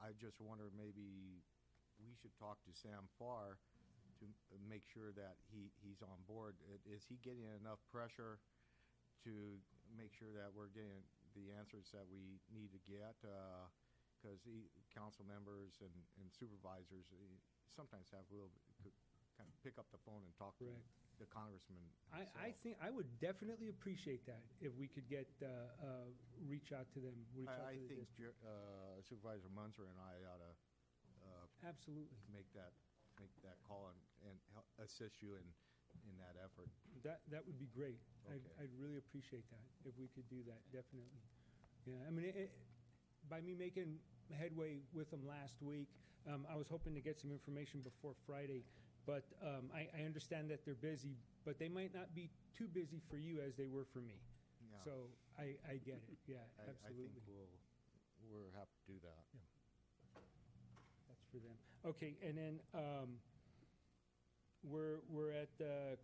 I just wonder maybe we should talk to Sam Farr to make sure that he's on board. Is he getting enough pressure to make sure that we're getting the answers that we need to get? Because council members and supervisors sometimes have kind of pick up the phone and talk to the congressman. I think I would definitely appreciate that if we could get reach out to them. I think Supervisor Munzer and I ought to absolutely make that call and help assist you in that effort. That would be great. Okay. I'd really appreciate that if we could do that. Definitely. Yeah. I mean, by me making headway with them last week, I was hoping to get some information before Friday. But I understand that they're busy, but they might not be too busy for you as they were for me. Yeah. So I get it. Yeah, absolutely. I think we'll have to do that. Yeah. That's for them. Okay, and then we're at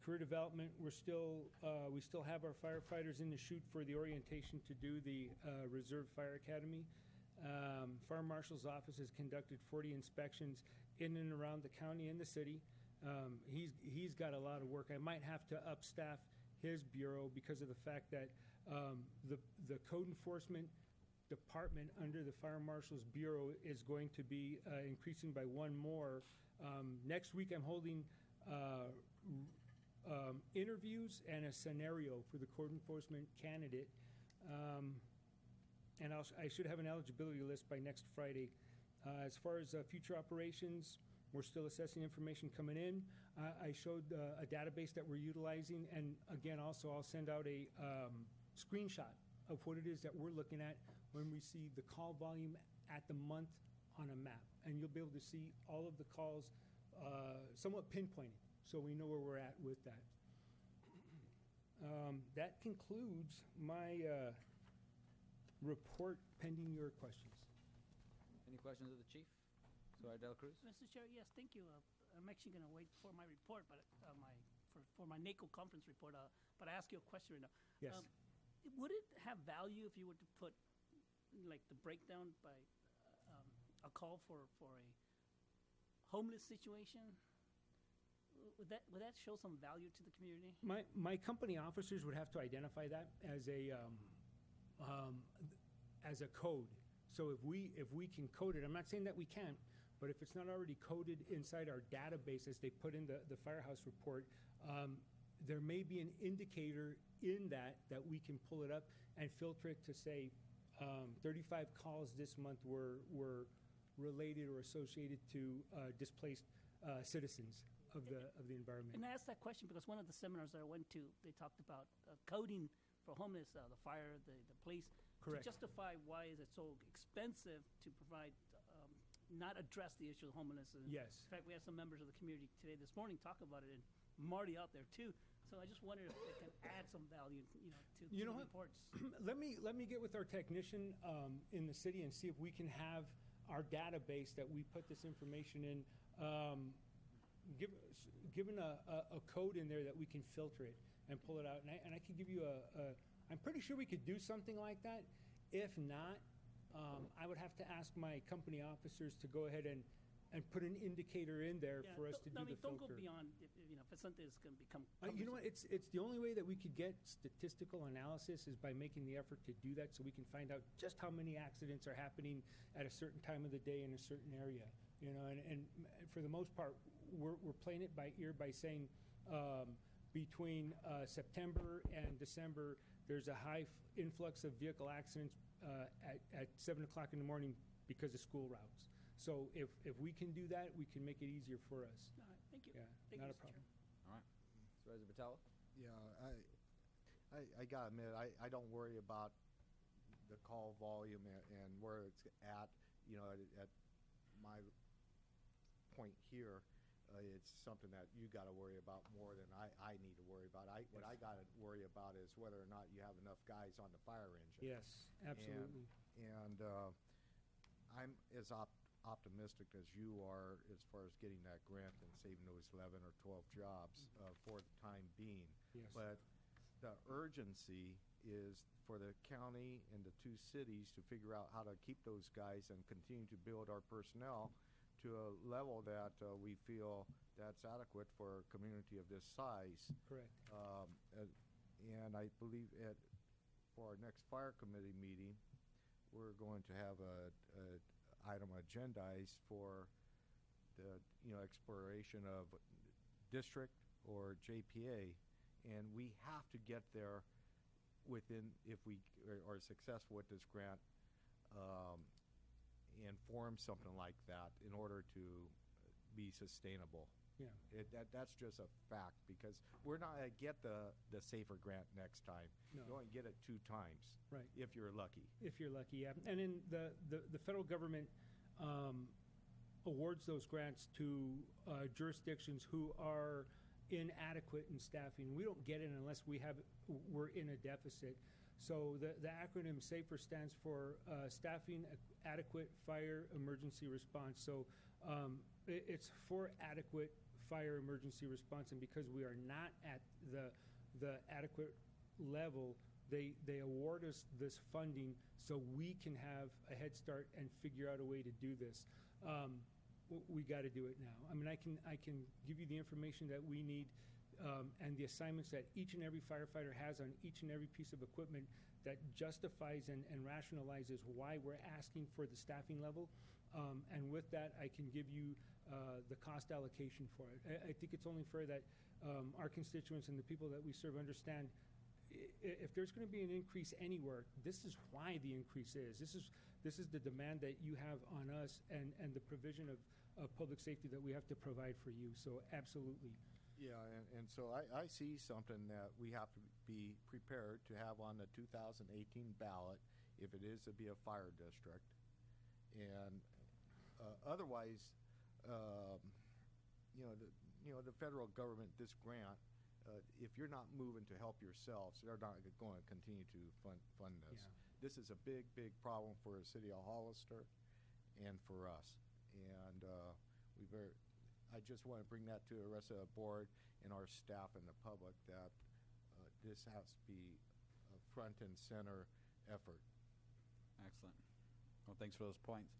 career development. We still have our firefighters in the chute for the orientation to do the Reserve Fire Academy. Fire Marshal's office has conducted 40 inspections in and around the county and the city. He's got a lot of work. I might have to upstaff his bureau because of the fact that the code enforcement department under the Fire Marshal's bureau is going to be increasing by one more. Next week I'm holding interviews and a scenario for the code enforcement candidate. And I should have an eligibility list by next Friday. As far as future operations, We're still assessing information coming in. I showed a database that we're utilizing, and again, also I'll send out a screenshot of what it is that we're looking at when we see the call volume at the month on a map. And you'll be able to see all of the calls somewhat pinpointed, so we know where we're at with that. That concludes my report pending your questions. Any questions of the chief? Sorry, Dela Cruz? Mr. Chair, yes, thank you. I'm actually going to wait for my report, but for my NACO conference report, but I ask you a question right now. Yes. Would it have value if you were to put like the breakdown by a call for a homeless situation? Would that show some value to the community? My company officers would have to identify that as a code. So if we can code it, I'm not saying that we can't, but if it's not already coded inside our database as they put in the firehouse report, there may be an indicator in that we can pull it up and filter it to say 35 calls this month were related or associated to displaced citizens of the environment. And I asked that question because one of the seminars that I went to, they talked about coding for homeless, the fire, the police. Correct. To justify why is it so expensive to provide, not address the issue of homelessness. Yes. In fact, we had some members of the community today, this morning, talk about it, and Marty out there too. So I just wondered if it can add some value, to the reports. Let me get with our technician in the city and see if we can have our database that we put this information in, given a code in there that we can filter it and pull it out. And I could give you I'm pretty sure we could do something like that. If not, I would have to ask my company officers to go ahead and put an indicator in there for us to do the filter. Don't go beyond, if it's something that's going to become you know what, it's the only way that we could get statistical analysis is by making the effort to do that, so we can find out just how many accidents are happening at a certain time of the day in a certain area. And for the most part, we're playing it by ear by saying between September and December, there's a high influx of vehicle accidents at 7 o'clock in the morning because of school routes. So if we can do that, we can make it easier for us. All right, thank you. Yeah, Thank not you, a Mr. problem. All right. Supervisor Vitale? Yeah, I gotta admit, I don't worry about the call volume and where it's at. At my point here, it's something that you got to worry about more than I need to worry about. What I got to worry about is whether or not you have enough guys on the fire engine. Yes, absolutely. And I'm as optimistic as you are as far as getting that grant and saving those 11 or 12 jobs for the time being. Yes. But the urgency is for the county and the two cities to figure out how to keep those guys and continue to build our personnel to a level that we feel that's adequate for a community of this size. Correct. And I believe for our next fire committee meeting, we're going to have a item agendized for the exploration of district or JPA, and we have to get there within, if we are successful with this grant, and form something like that in order to be sustainable. Yeah. That's just a fact, because we're not going to get the SAFER grant next time. No. You only get it 2 times. Right. If you're lucky. If you're lucky, yeah. And then the federal government awards those grants to jurisdictions who are inadequate in staffing. We don't get it unless we're in a deficit. So the acronym SAFER stands for Staffing Adequate Fire Emergency Response. So it's for adequate fire emergency response, and because we are not at the adequate level, they award us this funding so we can have a head start and figure out a way to do this. We got to do it now. I mean, I can give you the information that we need and the assignments that each and every firefighter has on each and every piece of equipment that justifies and rationalizes why we're asking for the staffing level. And with that, I can give you the cost allocation for it. I think it's only fair that our constituents and the people that we serve understand if there's going to be an increase anywhere, this is why the increase is. This this is the demand that you have on us and the provision of public safety that we have to provide for you. So absolutely. Yeah, and so I see something that we have to be prepared to have on the 2018 ballot if it is to be a fire district. And otherwise, the federal government, this grant, if you're not moving to help yourselves, they're not going to continue to fund this. Yeah. This is a big, big problem for the city of Hollister and for us. And I just want to bring that to the rest of the board and our staff and the public that this has to be a front and center effort. Excellent. Well, thanks for those points.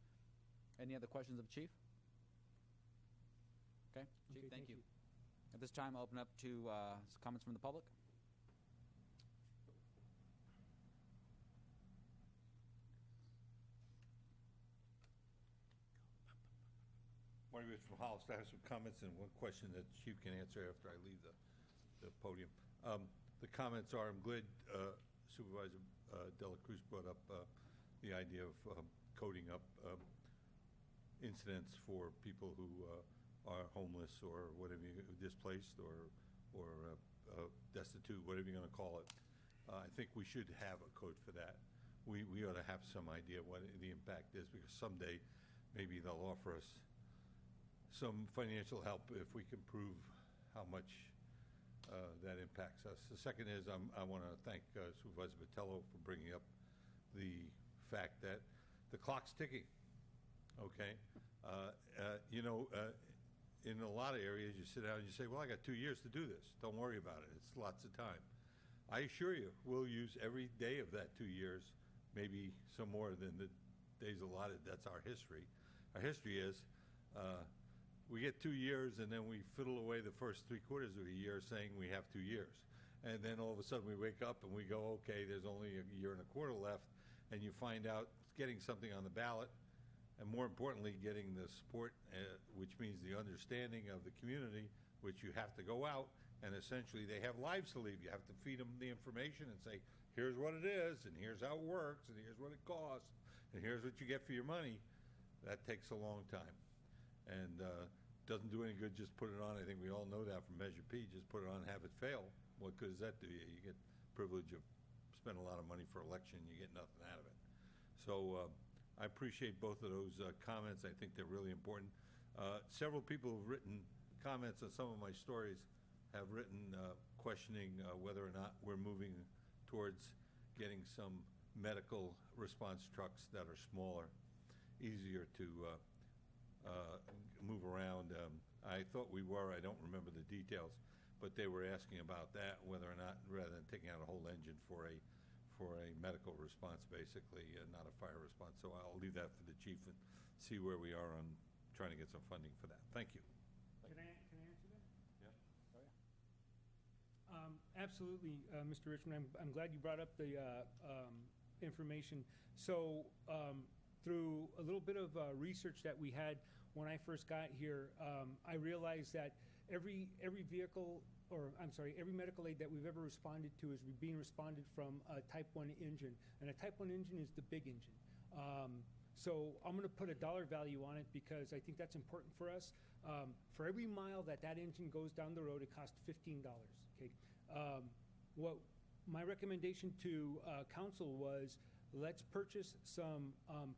Any other questions of Chief? Okay, Chief, Okay, thank thank you. At this time, I'll open up to comments from the public. Marty Rich from Hollister. I have some comments and one question that Chief can answer after I leave the podium. The comments are, I'm glad Supervisor Dela Cruz brought up the idea of coding up incidents for people who are homeless or whatever, displaced or destitute, whatever you're going to call it. I think we should have a code for that. We ought to have some idea what the impact is, because someday maybe they'll offer us some financial help if we can prove how much that impacts us. The second is I want to thank Supervisor Botello for bringing up the fact that the clock's ticking. Okay, in a lot of areas you sit down and you say, well, I got 2 years to do this. Don't worry about it. It's lots of time. I assure you, we'll use every day of that 2 years, maybe some more than the days allotted. That's our history. Our history is we get 2 years and then we fiddle away the first 3/4 of a year saying we have 2 years. And then all of a sudden we wake up and we go, okay, there's only a 1.25 years left, and you find out getting something on the ballot, and more importantly, getting the support, which means the understanding of the community, which you have to go out, and essentially they have lives to lead. You have to feed them the information and say, here's what it is, and here's how it works, and here's what it costs, and here's what you get for your money. That takes a long time. And doesn't do any good just put it on. I think we all know that from Measure P. Just put it on and have it fail. What good does that do you? You get privilege of spending a lot of money for election, you get nothing out of it. So I appreciate both of those comments. I think they're really important. Several people who've written comments on some of my stories have written questioning whether or not we're moving towards getting some medical response trucks that are smaller, easier to move around. I thought we were. I don't remember the details, but they were asking about that, whether or not, rather than taking out a whole engine for a medical response, basically, not a fire response. So I'll leave that for the chief and see where we are on trying to get some funding for that. Thank you. Can I answer that? Yeah. Oh, yeah. Absolutely, Mr. Richmond. I'm glad you brought up the information. So through a little bit of research that we had when I first got here, I realized that every vehicle, or I'm sorry, every medical aid that we've ever responded to is being responded from a Type 1 engine. And a Type 1 engine is the big engine. So I'm going to put a dollar value on it because I think that's important for us. For every mile that engine goes down the road, it costs $15. Okay. What my recommendation to council was, let's purchase some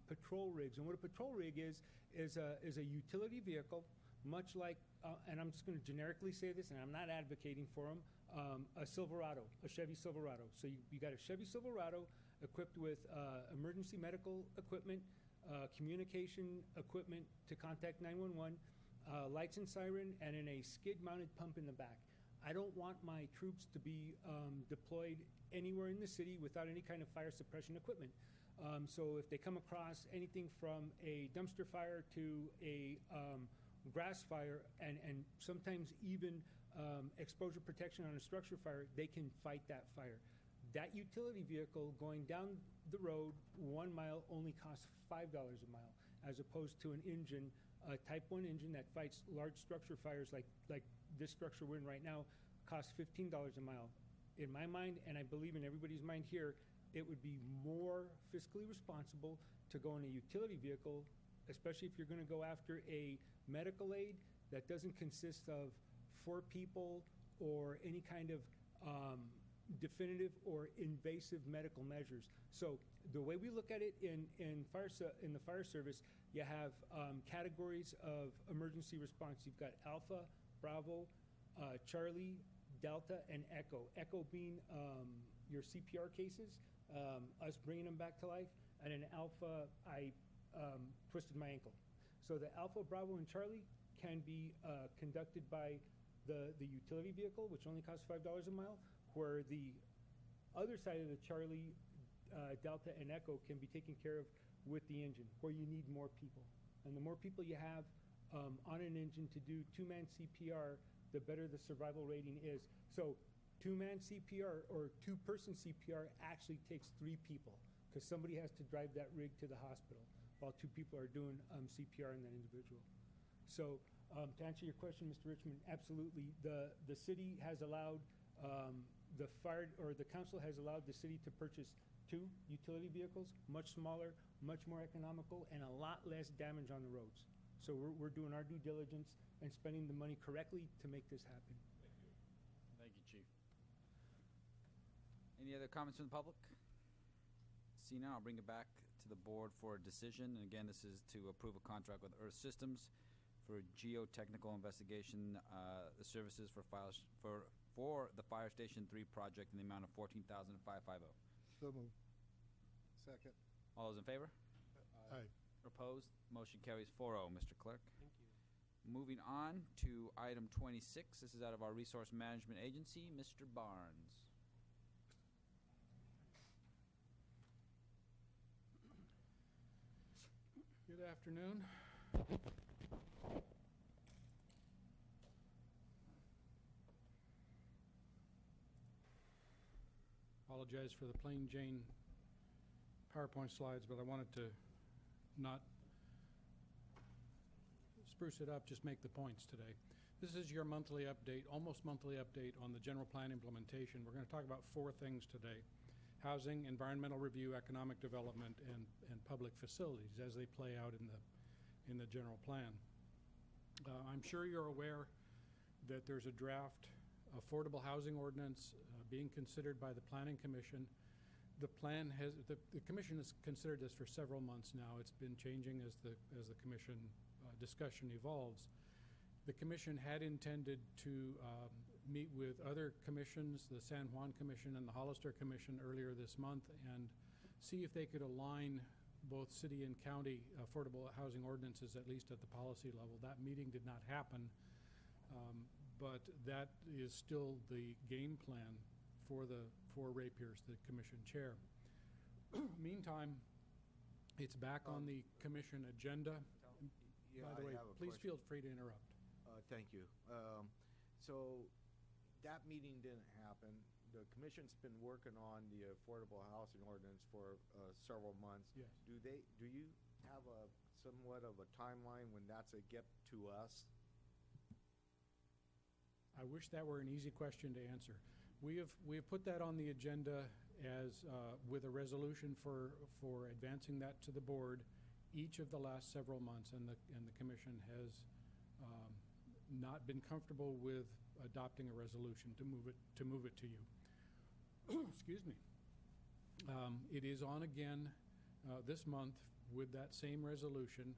patrol rigs. And what a patrol rig is a utility vehicle, much like, and I'm just going to generically say this, and I'm not advocating for them, a Silverado, a Chevy Silverado. So you got a Chevy Silverado equipped with emergency medical equipment, communication equipment to contact 911, lights and siren, and in a skid-mounted pump in the back. I don't want my troops to be deployed anywhere in the city without any kind of fire suppression equipment. So if they come across anything from a dumpster fire to a grass fire and sometimes even exposure protection on a structure fire, they can fight that fire. That utility vehicle going down the road 1 mile only costs $5 a mile, as opposed to an engine, a Type 1 engine that fights large structure fires like this structure we're in right now, costs $15 a mile. In my mind, and I believe in everybody's mind here, it would be more fiscally responsible to go in a utility vehicle, especially if you're going to go after a medical aid that doesn't consist of 4 people or any kind of definitive or invasive medical measures. So the way we look at it in the fire service, you have categories of emergency response. You've got Alpha, Bravo, Charlie, Delta, and Echo. Echo being your CPR cases, us bringing them back to life, and in Alpha, I twisted my ankle. So the Alpha, Bravo, and Charlie can be conducted by the utility vehicle, which only costs $5 a mile, where the other side of the Charlie, Delta, and Echo can be taken care of with the engine, where you need more people. And the more people you have on an engine to do 2-man CPR, the better the survival rating is. So 2-man CPR or 2-person CPR actually takes 3 people, because somebody has to drive that rig to the hospital while 2 people are doing CPR on that individual. So to answer your question, Mr. Richmond, absolutely. The city has allowed the council has allowed the city to purchase 2 utility vehicles, much smaller, much more economical, and a lot less damage on the roads. So we're doing our due diligence and spending the money correctly to make this happen. Thank you, Chief. Any other comments from the public? See now, I'll bring it back to the board for a decision. And again, this is to approve a contract with Earth Systems for geotechnical investigation, the services for the Fire Station 3 project in the amount of $14,550. So moved. Second. All those in favor? Aye. Opposed? Motion carries 4-0. Mr. Clerk. Thank you. Moving on to item 26. This is out of our Resource Management Agency. Mr. Barnes. Good afternoon. Apologize for the plain Jane PowerPoint slides, but I wanted to not spruce it up, just make the points today. This is your monthly update, almost monthly update on the general plan implementation. We're going to talk about 4 things today: housing, environmental review, economic development, and public facilities as they play out in the general plan. I'm sure you're aware that there's a draft affordable housing ordinance being considered by the Planning Commission. The Commission has considered this for several months now. It's been changing as the Commission discussion evolves. The Commission had intended to meet with other commissions, the San Juan Commission and the Hollister Commission, earlier this month, and see if they could align both city and county affordable housing ordinances, at least at the policy level. That meeting did not happen, but that is still the game plan for Ray Pierce, the Commission Chair. Meantime, it's back on the Commission agenda. Yeah, By the way, I have a please question. feel free to interrupt. Thank you. So that meeting didn't happen. The Commission's been working on the affordable housing ordinance for several months. Yes. Do you have somewhat of a timeline when that's a get to us? I wish that were an easy question to answer. We have put that on the agenda as with a resolution for advancing that to the board each of the last several months, and the Commission has not been comfortable with adopting a resolution to move it to you. Excuse me. It is on again this month with that same resolution.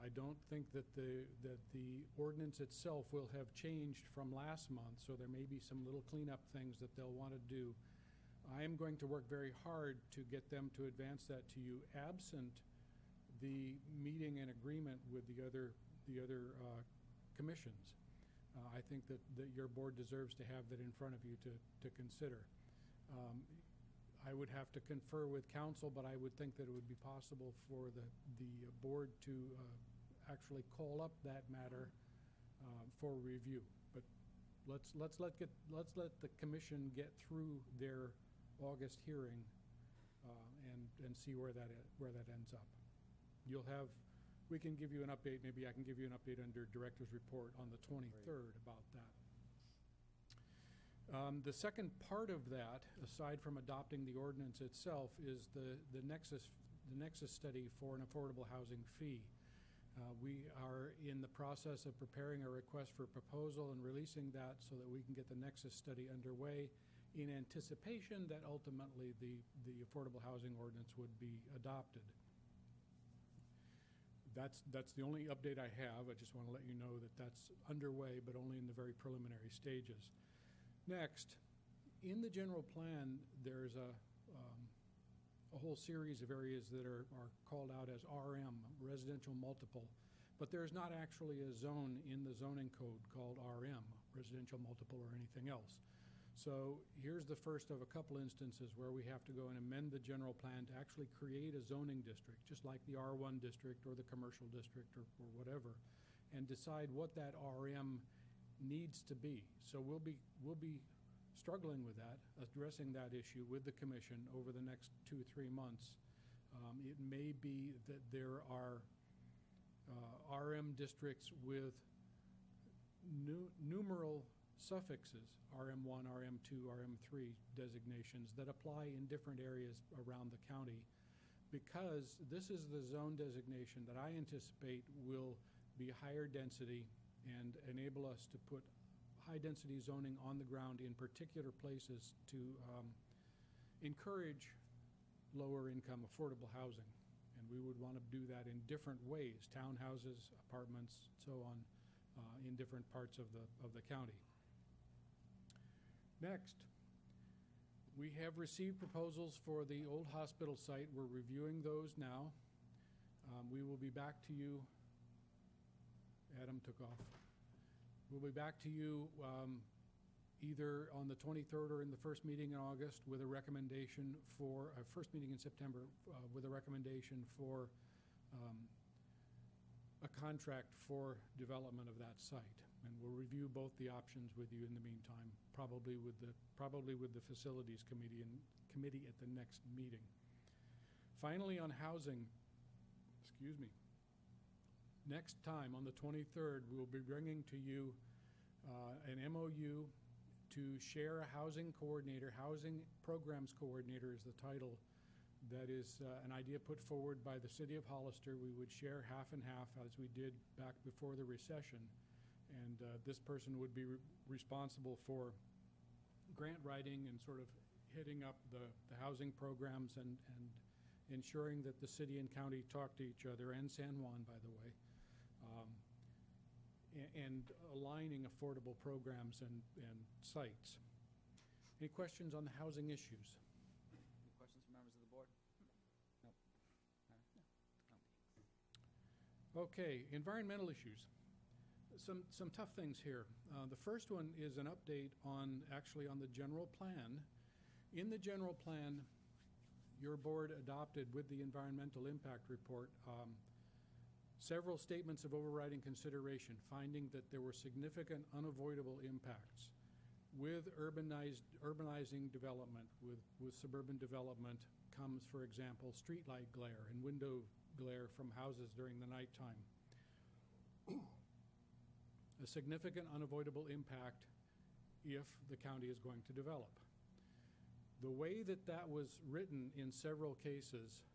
I don't think that the ordinance itself will have changed from last month, so there may be some little cleanup things that they'll want to do. I am going to work very hard to get them to advance that to you, absent the meeting and agreement with the other commissions. I think that your board deserves to have that in front of you to consider. I would have to confer with council, but I would think that it would be possible for the board to actually call up that matter for review. But let's let the commission get through their August hearing and see where that ends up. We can give you an update. Maybe I can give you an update under Director's Report on the 23rd about that. The second part of that, aside from adopting the ordinance itself, is the nexus study for an affordable housing fee. We are in the process of preparing a request for proposal and releasing that so that we can get the nexus study underway in anticipation that ultimately the affordable housing ordinance would be adopted. That's the only update I have. I just want to let you know that that's underway, but only in the very preliminary stages. Next, in the general plan, there's a whole series of areas that are called out as RM, residential multiple, but there's not actually a zone in the zoning code called RM, residential multiple or anything else. So here's the first of a couple instances where we have to go and amend the general plan to actually create a zoning district, just like the R1 district or the commercial district or whatever, and decide what that RM needs to be. So we'll be struggling with that, addressing that issue with the commission over the next 2 or 3 months. It may be that there are RM districts with numeral suffixes, RM1, RM2, RM3 designations that apply in different areas around the county, because this is the zone designation that I anticipate will be higher density and enable us to put high-density zoning on the ground in particular places to encourage lower-income affordable housing. And we would want to do that in different ways, townhouses, apartments, so on, in different parts of the county. Next, we have received proposals for the old hospital site. We're reviewing those now. We will be back to you. Adam took off. We'll be back to you either on the 23rd or in the first meeting in August with a recommendation for, first meeting in September, with a recommendation for a contract for development of that site. And we'll review both the options with you in the meantime, probably with the facilities committee at the next meeting. Finally, on housing, excuse me, next time on the 23rd, we'll be bringing to you an MOU to share a housing coordinator. Housing programs coordinator is the title. That is an idea put forward by the city of Hollister. We would share half and half as we did back before the recession. And this person would be responsible for grant writing and sort of heading up the housing programs and ensuring that the city and county talk to each other, and San Juan, by the way, and aligning affordable programs and sites. Any questions on the housing issues? Any questions from members of the board? Nope. No. Okay, environmental issues. Some tough things here. The first one is an update on the general plan. In the general plan, your board adopted with the environmental impact report several statements of overriding consideration, finding that there were significant unavoidable impacts with urbanizing development, with suburban development comes, for example, streetlight glare and window glare from houses during the nighttime. A significant unavoidable impact if the county is going to develop. The way that was written in several cases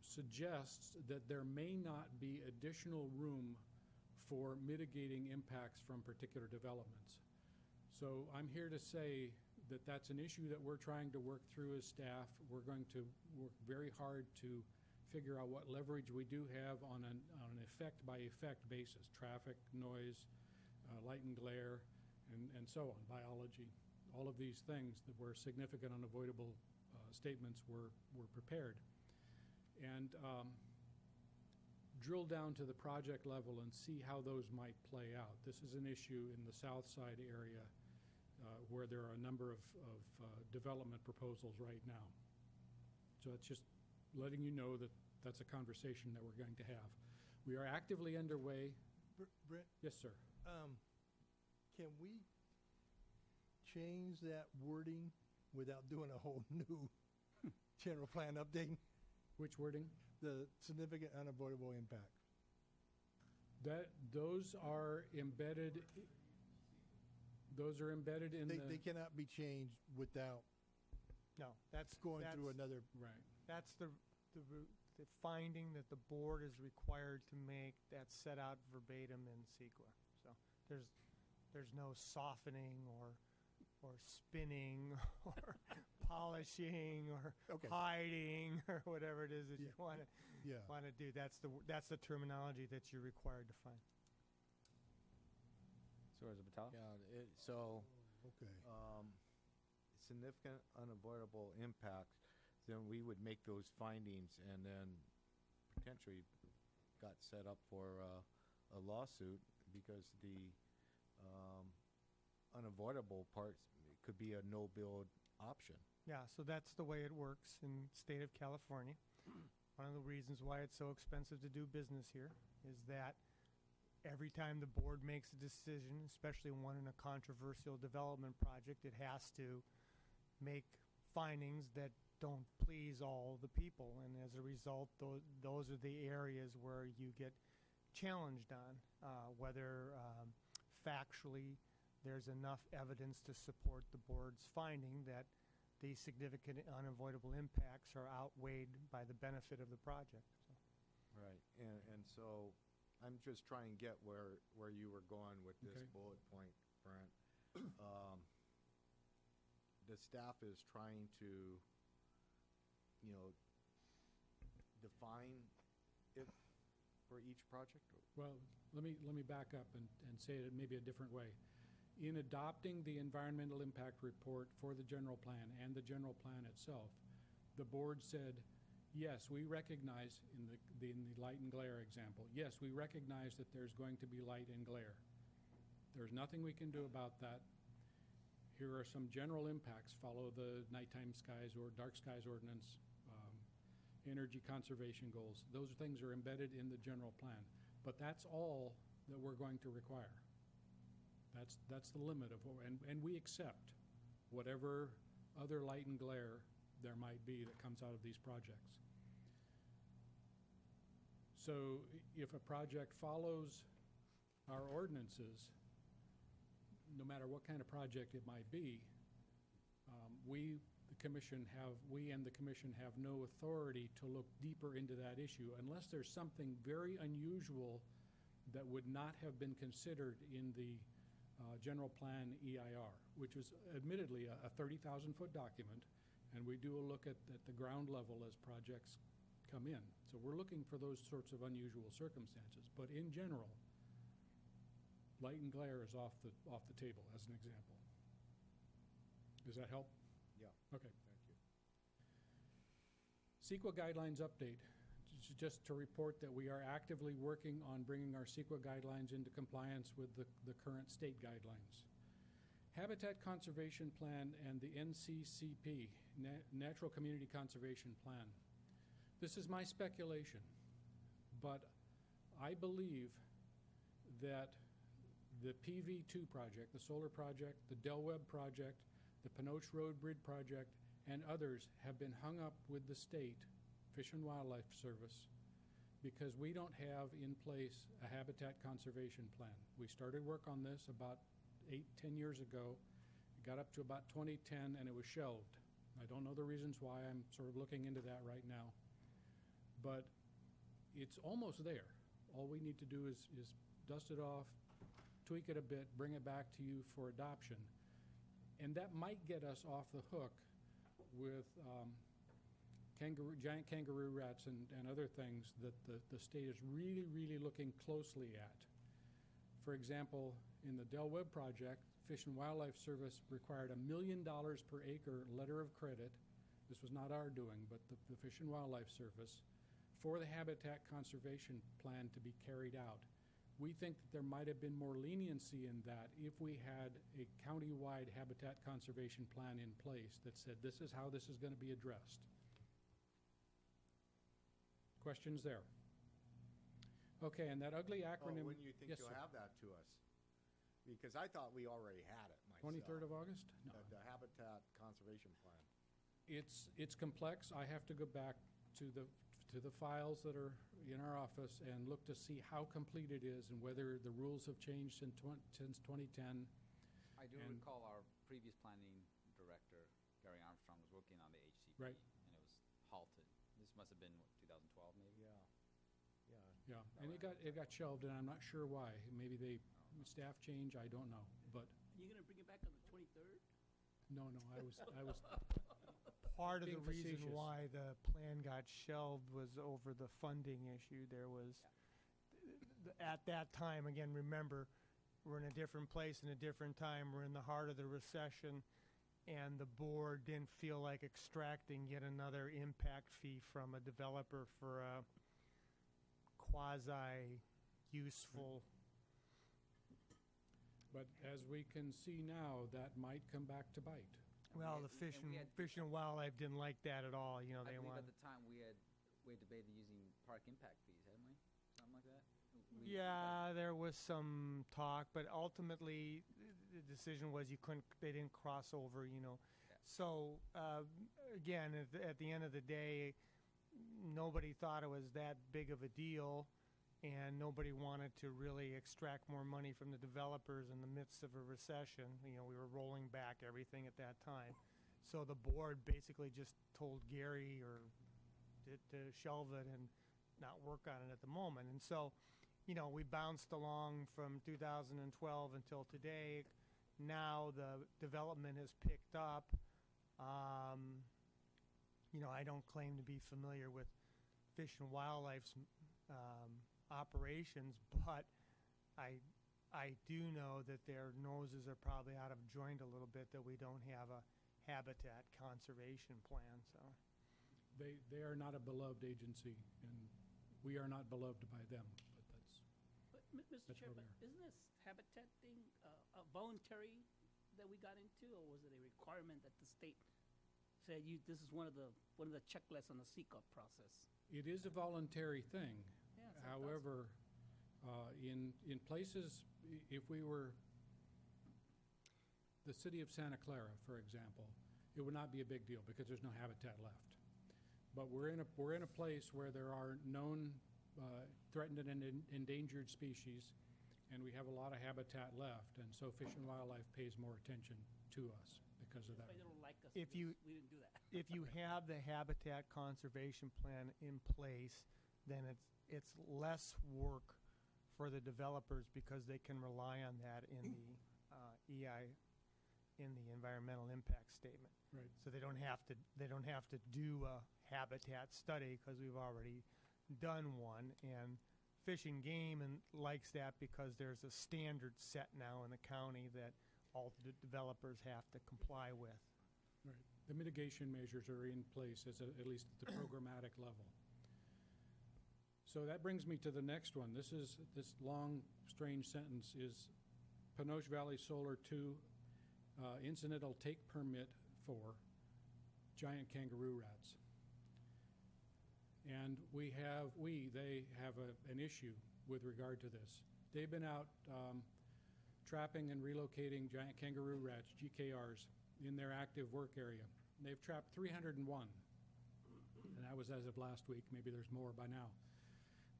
suggests that there may not be additional room for mitigating impacts from particular developments. So I'm here to say that that's an issue that we're trying to work through as staff. We're going to work very hard to figure out what leverage we do have on an effect-by-effect basis, traffic, noise, light and glare, and so on, biology. All of these things that were significant unavoidable statements were prepared. And drill down to the project level and see how those might play out. This is an issue in the south side area where there are a number of development proposals right now. So it's just letting you know that that's a conversation that we're going to have. We are actively underway. Brent? Yes, sir. Can we change that wording without doing a whole new general plan update? Which wording? The significant unavoidable impact. Those are embedded. Those are embedded in They cannot be changed without. No, that's going through another. Right. That's the finding that the board is required to make. That's set out verbatim in CEQA. So there's no softening or spinning or polishing or hiding or whatever it is that you want to do. That's the terminology that you're required to find. Supervisor Batalla? Yeah. Significant unavoidable impacts, then we would make those findings and then potentially got set up for a lawsuit because the unavoidable parts could be a no-build option. Yeah, so that's the way it works in the state of California. One of the reasons why it's so expensive to do business here is that every time the board makes a decision, especially one in a controversial development project, it has to make findings that don't please all the people. And as a result, those are the areas where you get challenged on, whether factually there's enough evidence to support the board's finding that the significant unavoidable impacts are outweighed by the benefit of the project. So. Right, and so I'm just trying to get where you were going with this bullet point, Brent. The staff is trying to, define it for each project? Well, let me back up and say it maybe a different way. In adopting the environmental impact report for the general plan and the general plan itself, the board said, yes, we recognize in the light and glare example, yes, we recognize that there's going to be light and glare. There's nothing we can do about that. Here are some general impacts. Follow the nighttime skies or dark skies ordinance, energy conservation goals. Those things are embedded in the general plan. But that's all that we're going to require. That's the limit of what, and we accept whatever other light and glare there might be that comes out of these projects. So if a project follows our ordinances, no matter what kind of project it might be, we and the commission have no authority to look deeper into that issue unless there's something very unusual that would not have been considered in the general plan EIR, which is admittedly a 30,000-foot document, and we do a look at the ground level as projects come in. So we're looking for those sorts of unusual circumstances. But in general, light and glare is off the table as an example. Does that help? Yeah. Okay. Thank you. CEQA guidelines update. Just to report that we are actively working on bringing our CEQA guidelines into compliance with the current state guidelines. Habitat Conservation Plan and the NCCP, Natural Community Conservation Plan. This is my speculation, but I believe that the PV2 project, the solar project, the Del Webb project, the Pinoche Road Bridge project, and others have been hung up with the state Fish and Wildlife Service because we don't have in place a habitat conservation plan. We started work on this about 8-10 years ago. It got up to about 2010 and it was shelved. I don't know the reasons why. I'm sort of looking into that right now. But it's almost there. All we need to do is dust it off, tweak it a bit, bring it back to you for adoption. And that might get us off the hook with giant kangaroo rats and other things that the state is really, really looking closely at. For example, in the Del Webb project, Fish and Wildlife Service required $1 million per acre letter of credit. This was not our doing, but the Fish and Wildlife Service for the habitat conservation plan to be carried out. We think that there might have been more leniency in that if we had a county-wide habitat conservation plan in place that said this is how this is going to be addressed. Questions there? Okay, and that ugly acronym. When do you think yes, you'll sir. have that to us? Because I thought we already had it myself. 23rd of August? No. The Habitat Conservation Plan. It's complex. I have to go back to the files that are in our office and look to see how complete it is and whether the rules have changed since 2010. I do recall our previous planning director, Gary Armstrong, was working on the fee, Right. and it was halted. This must have been, what, 2012 maybe? Yeah, and it got shelved, and I'm not sure why. Maybe staff change, I don't know, but Are you going to bring it back on the 23rd? no, I was Part of being the reason facetious. why the plan got shelved was over the funding issue. There was, at that time, again, remember, we're in a different place in a different time. We're in the heart of the recession, and the board didn't feel like extracting yet another impact fee from a developer for a quasi-useful. But as we can see now, that might come back to bite. Well, the Fish and Wildlife didn't like that at all. You know, I they believe wanted. at the time we had debated using park impact fees, hadn't we? Something like that? Yeah, there was some talk, but ultimately the decision was they didn't cross over, you know. Yeah. So, again, at the end of the day, nobody thought it was that big of a deal, and nobody wanted to really extract more money from the developers in the midst of a recession. You know, we were rolling back everything at that time. So the board basically just told Gary to shelve it and not work on it at the moment. And so, you know, we bounced along from 2012 until today. Now the development has picked up. You know, I don't claim to be familiar with Fish and Wildlife's operations, but I do know that their noses are probably out of joint a little bit, that we don't have a habitat conservation plan. So They are not a beloved agency, and we are not beloved by them. But But, Mr. that's Chair, where but we are. isn't this habitat thing voluntary that we got into, or was it a requirement that the state said this is one of the checklists on the CEQA process? It is a voluntary thing. Yeah, so However, in places, if we were the city of Santa Clara, for example, it would not be a big deal because there's no habitat left. But we're in a place where there are known threatened and endangered species, and we have a lot of habitat left, and so Fish and Wildlife pays more attention to us because of that. They don't like us If because you- we didn't do that. if you have the habitat conservation plan in place, then it's less work for the developers because they can rely on that in the in the environmental impact statement. Right. So they don't have to do a habitat study because we've already done one. And Fish and Game likes that because there's a standard set now in the county that all the developers have to comply with. Right. The mitigation measures are in place at least at the programmatic level. So that brings me to the next one. This long, strange sentence is Panoche Valley Solar 2 incidental take permit for giant kangaroo rats. And they have an issue with regard to this. They've been out trapping and relocating giant kangaroo rats, GKRs, in their active work area. They've trapped 301, and that was as of last week. Maybe there's more by now.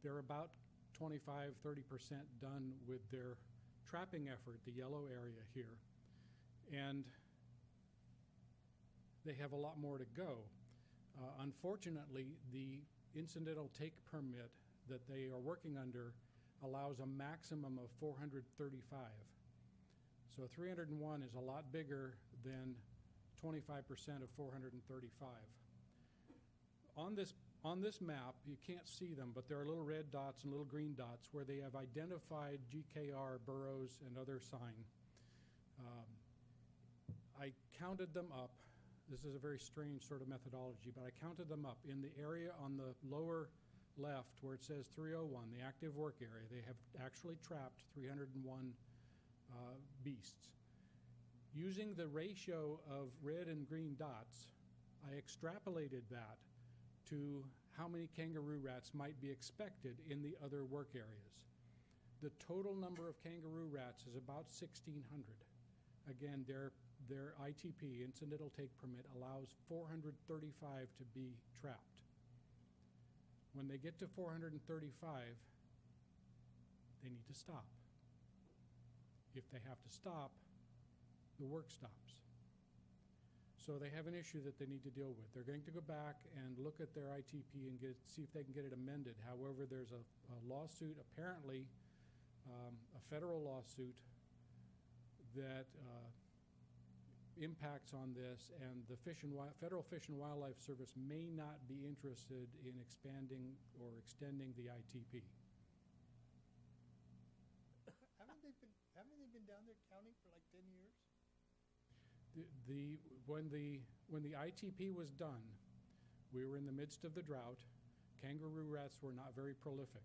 They're about 25, 30% done with their trapping effort, the yellow area here. And they have a lot more to go. Unfortunately, the incidental take permit that they are working under allows a maximum of 435. So 301 is a lot bigger than 25% of 435. On this map, you can't see them, but there are little red dots and little green dots where they have identified GKR burrows and other sign. I counted them up. This is a very strange sort of methodology, but I counted them up. In the area on the lower left where it says 301, the active work area, they have actually trapped 301 beasts. Using the ratio of red and green dots, I extrapolated that to how many kangaroo rats might be expected in the other work areas. The total number of kangaroo rats is about 1,600. Again, their ITP, incidental take permit, allows 435 to be trapped. When they get to 435, they need to stop. If they have to stop, the work stops. So they have an issue that they need to deal with. They're going to go back and look at their ITP and see if they can get it amended. However, there's a lawsuit, apparently a federal lawsuit, that impacts on this, and the Federal Fish and Wildlife Service may not be interested in expanding or extending the ITP. Haven't they been down there counting for like 10 years? When the ITP was done, we were in the midst of the drought. Kangaroo rats were not very prolific.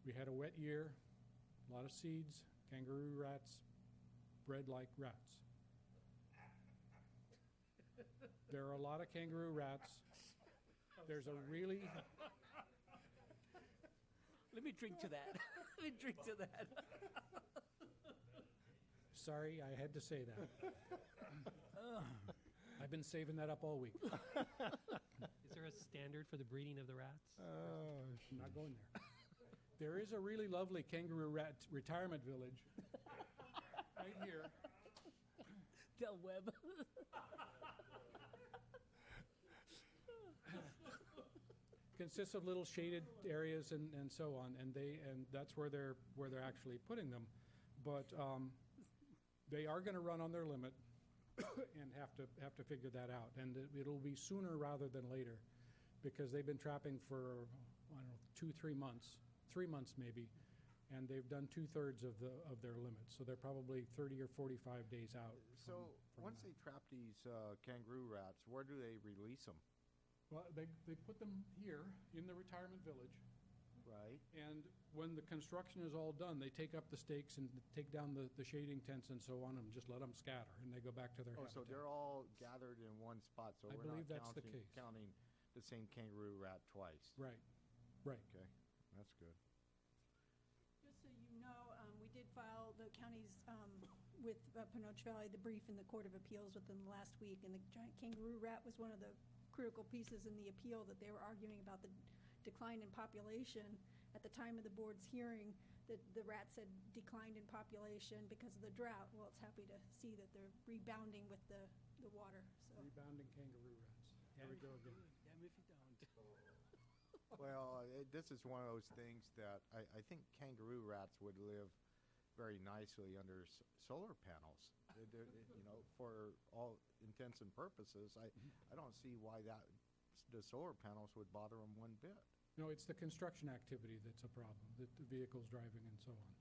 We had a wet year, a lot of seeds. Kangaroo rats bred like rats. There are a lot of kangaroo rats. There's a really... Let me drink to that. Let me drink to that. Sorry, I had to say that. I've been saving that up all week. Is there a standard for the breeding of the rats? I'm not going there. There is a really lovely kangaroo rat retirement village right here. Del Webb. Consists of little shaded areas and so on, and that's where they're actually putting them, but they are going to run on their limit and have to figure that out, and it'll be sooner rather than later, because they've been trapping for I don't know 2-3 months, 3 months maybe, and they've done 2/3 of their limit, so they're probably 30 or 45 days out. Once they trap these kangaroo rats, where do they release them? Well, they put them here in the retirement village. Right. And when the construction is all done, they take up the stakes and take down the shading tents and so on, and just let them scatter, and they go back to their habitat. So they're all gathered in one spot, so I we're believe not that's the case. counting the same kangaroo rat twice. Right. Okay, that's good. Just so you know, we did file the county's, with Panoche Valley, the brief in the Court of Appeals within the last week, and the giant kangaroo rat was one of the critical pieces in the appeal that they were arguing about the decline in population. At the time of the board's hearing, the rats had declined in population because of the drought. Well, it's happy to see that they're rebounding with the water. So. Rebounding kangaroo rats. There we go again. Damn if you don't. Well, this is one of those things that I think kangaroo rats would live very nicely under solar panels. For all intents and purposes, I don't see why the solar panels would bother them one bit. No, it's the construction activity that's a problem, the vehicles driving and so on.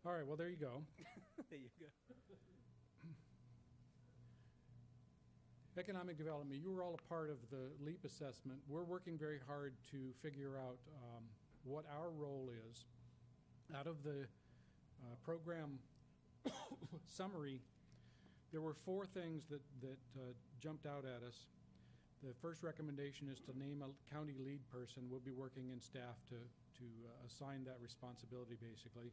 All right, well, there you go. There you go. Economic development, you were all a part of the LEAP assessment. We're working very hard to figure out what our role is. Out of the program summary, there were 4 things that jumped out at us. The first recommendation is to name a county lead person. We'll be working in staff to assign that responsibility, basically.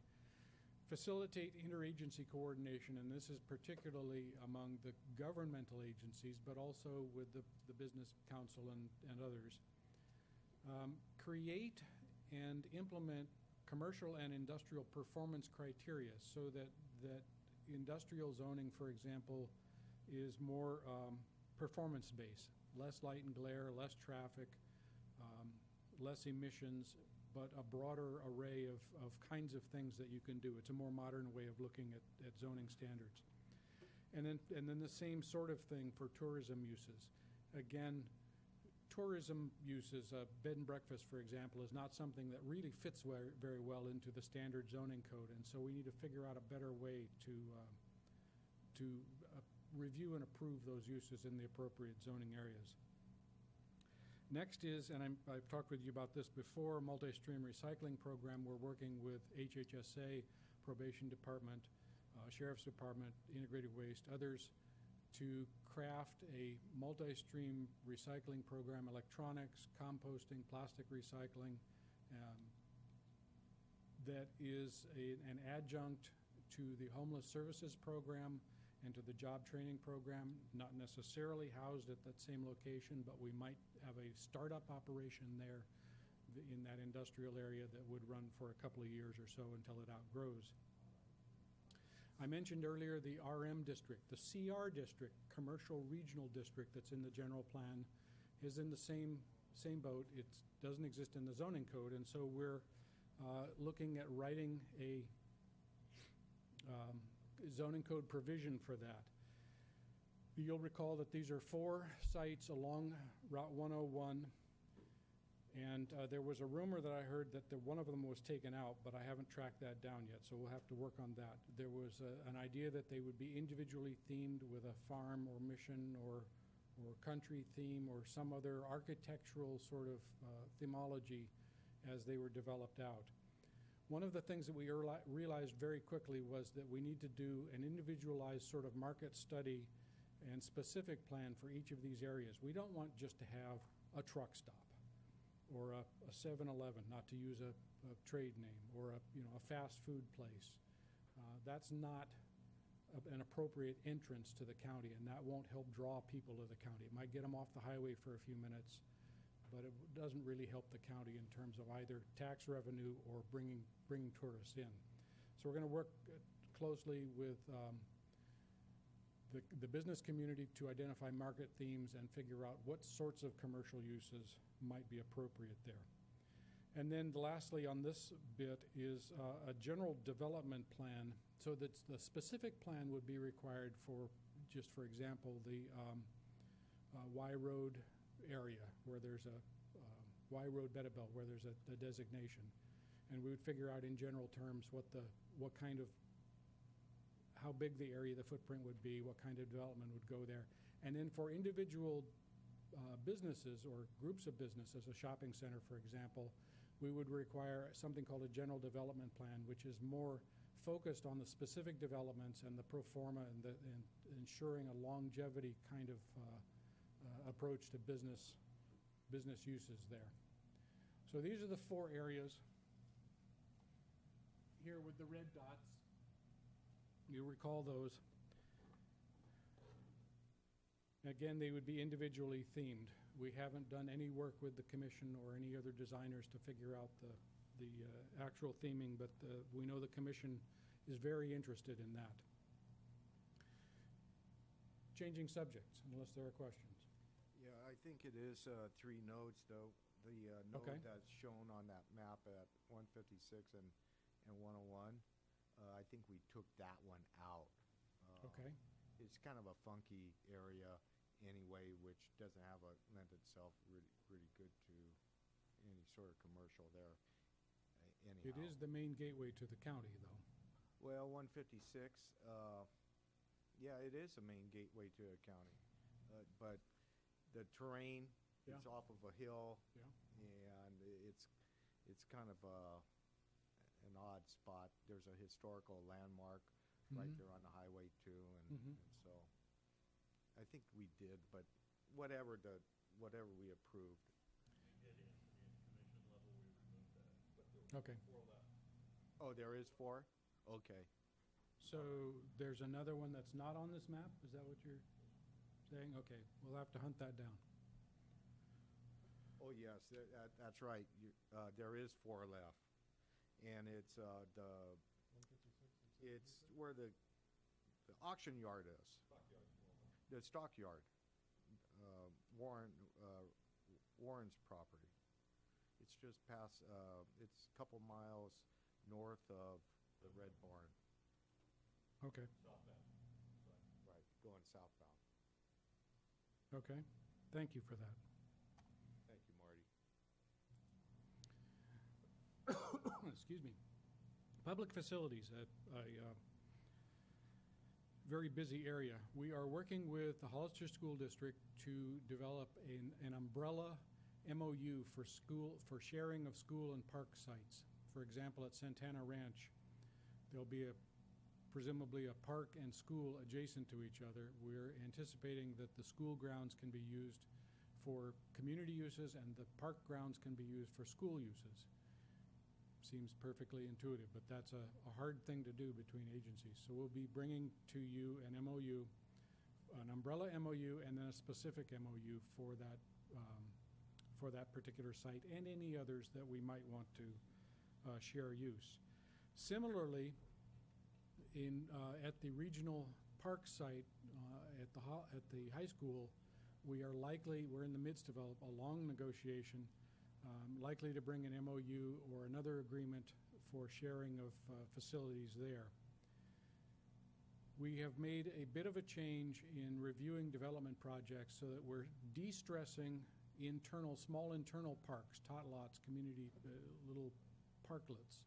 Facilitate interagency coordination, and this is particularly among the governmental agencies, but also with the Business Council and others. Create and implement commercial and industrial performance criteria so that industrial zoning, for example, is more performance-based, less light and glare, less traffic, less emissions, but a broader array of kinds of things that you can do. It's a more modern way of looking at zoning standards. And then the same sort of thing for tourism uses. Again, tourism uses, bed and breakfast, for example, is not something that really fits very well into the standard zoning code, and so we need to figure out a better way to review and approve those uses in the appropriate zoning areas. Next is, and I've talked with you about this before, multi-stream recycling program. We're working with HHSA, Probation Department, Sheriff's Department, Integrated Waste, others, to craft a multi-stream recycling program, electronics, composting, plastic recycling, that is an adjunct to the homeless services program and to the job training program, not necessarily housed at that same location, but we might have a startup operation there in that industrial area that would run for a couple of years or so until it outgrows. I mentioned earlier the RM district. The CR district, Commercial Regional District, that's in the general plan, is in the same boat. It doesn't exist in the zoning code, and so we're looking at writing a zoning code provision for that. You'll recall that these are 4 sites along Route 101, and there was a rumor that I heard that one of them was taken out, but I haven't tracked that down yet, so we'll have to work on that. There was an idea that they would be individually themed with a farm or mission or country theme or some other architectural sort of themology as they were developed out. One of the things that we realized very quickly was that we need to do an individualized sort of market study and specific plan for each of these areas. We don't want just to have a truck stop or a 7-Eleven, not to use a trade name, or a fast food place. That's not an appropriate entrance to the county, and that won't help draw people to the county. It might get them off the highway for a few minutes, but it doesn't really help the county in terms of either tax revenue or bringing tourists in. So we're going to work closely with the business community to identify market themes and figure out what sorts of commercial uses might be appropriate there. And then lastly on this bit is a general development plan, so that the specific plan would be required for, just for example, the Y Road area where there's a Y Road Bettabelt where there's a designation. And we would figure out in general terms what kind of, how big the area, the footprint would be, what kind of development would go there. And then for individual businesses or groups of businesses, a shopping center, for example, we would require something called a general development plan, which is more focused on the specific developments and the pro forma and ensuring a longevity kind of approach to business uses there. So these are the 4 areas here with the red dots. You recall those. Again, they would be individually themed. We haven't done any work with the commission or any other designers to figure out the actual theming, but we know the commission is very interested in that. Changing subjects, unless there are questions. Yeah, I think it is 3 nodes, though. The node that's shown on that map at 156 and 101, I think we took that one out. Okay. It's kind of a funky area anyway, which doesn't lend itself really good to any sort of commercial there anyhow. It is the main gateway to the county, though. Well, 156, yeah, it is a main gateway to the county. But the terrain, it's off of a hill, and it's kind of an odd spot. There's a historical landmark right there on the highway too, and so I think we did, but whatever we approved. We did in commission level, we removed that, but there were Okay. 4 left. Oh, there is 4? Okay. So there's another one that's not on this map? Is that what you're saying? Okay, we'll have to hunt that down. Oh, yes, that's right. There is 4 left. And it's it's where the auction yard is. The stockyard. Warren's property. It's just past, it's a couple miles north of the Red Barn. Okay. Southbound. Right, going southbound. Okay, thank you for that. Thank you, Marty. Excuse me. Public facilities, a very busy area. We are working with the Hollister School District to develop an umbrella MOU for sharing of school and park sites. For example, at Santana Ranch, there'll be presumably a park and school adjacent to each other. We're anticipating that the school grounds can be used for community uses and the park grounds can be used for school uses. Seems perfectly intuitive, but that's a hard thing to do between agencies. So we'll be bringing to you an MOU, an umbrella MOU, and then a specific MOU for that particular site and any others that we might want to share use. Similarly, At the regional park site at the high school, we're in the midst of a long negotiation, likely to bring an MOU or another agreement for sharing of facilities there. We have made a bit of a change in reviewing development projects so that we're de-stressing small internal parks, tot lots, community little parklets,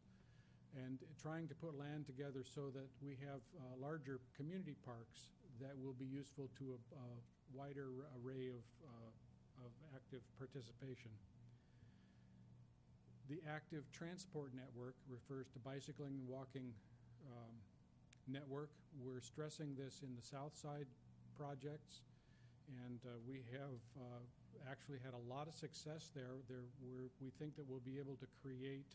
and trying to put land together so that we have larger community parks that will be useful to a wider array of active participation. The active transport network refers to bicycling and walking network. We're stressing this in the South Side projects, and we have actually had a lot of success there. We think that we'll be able to create,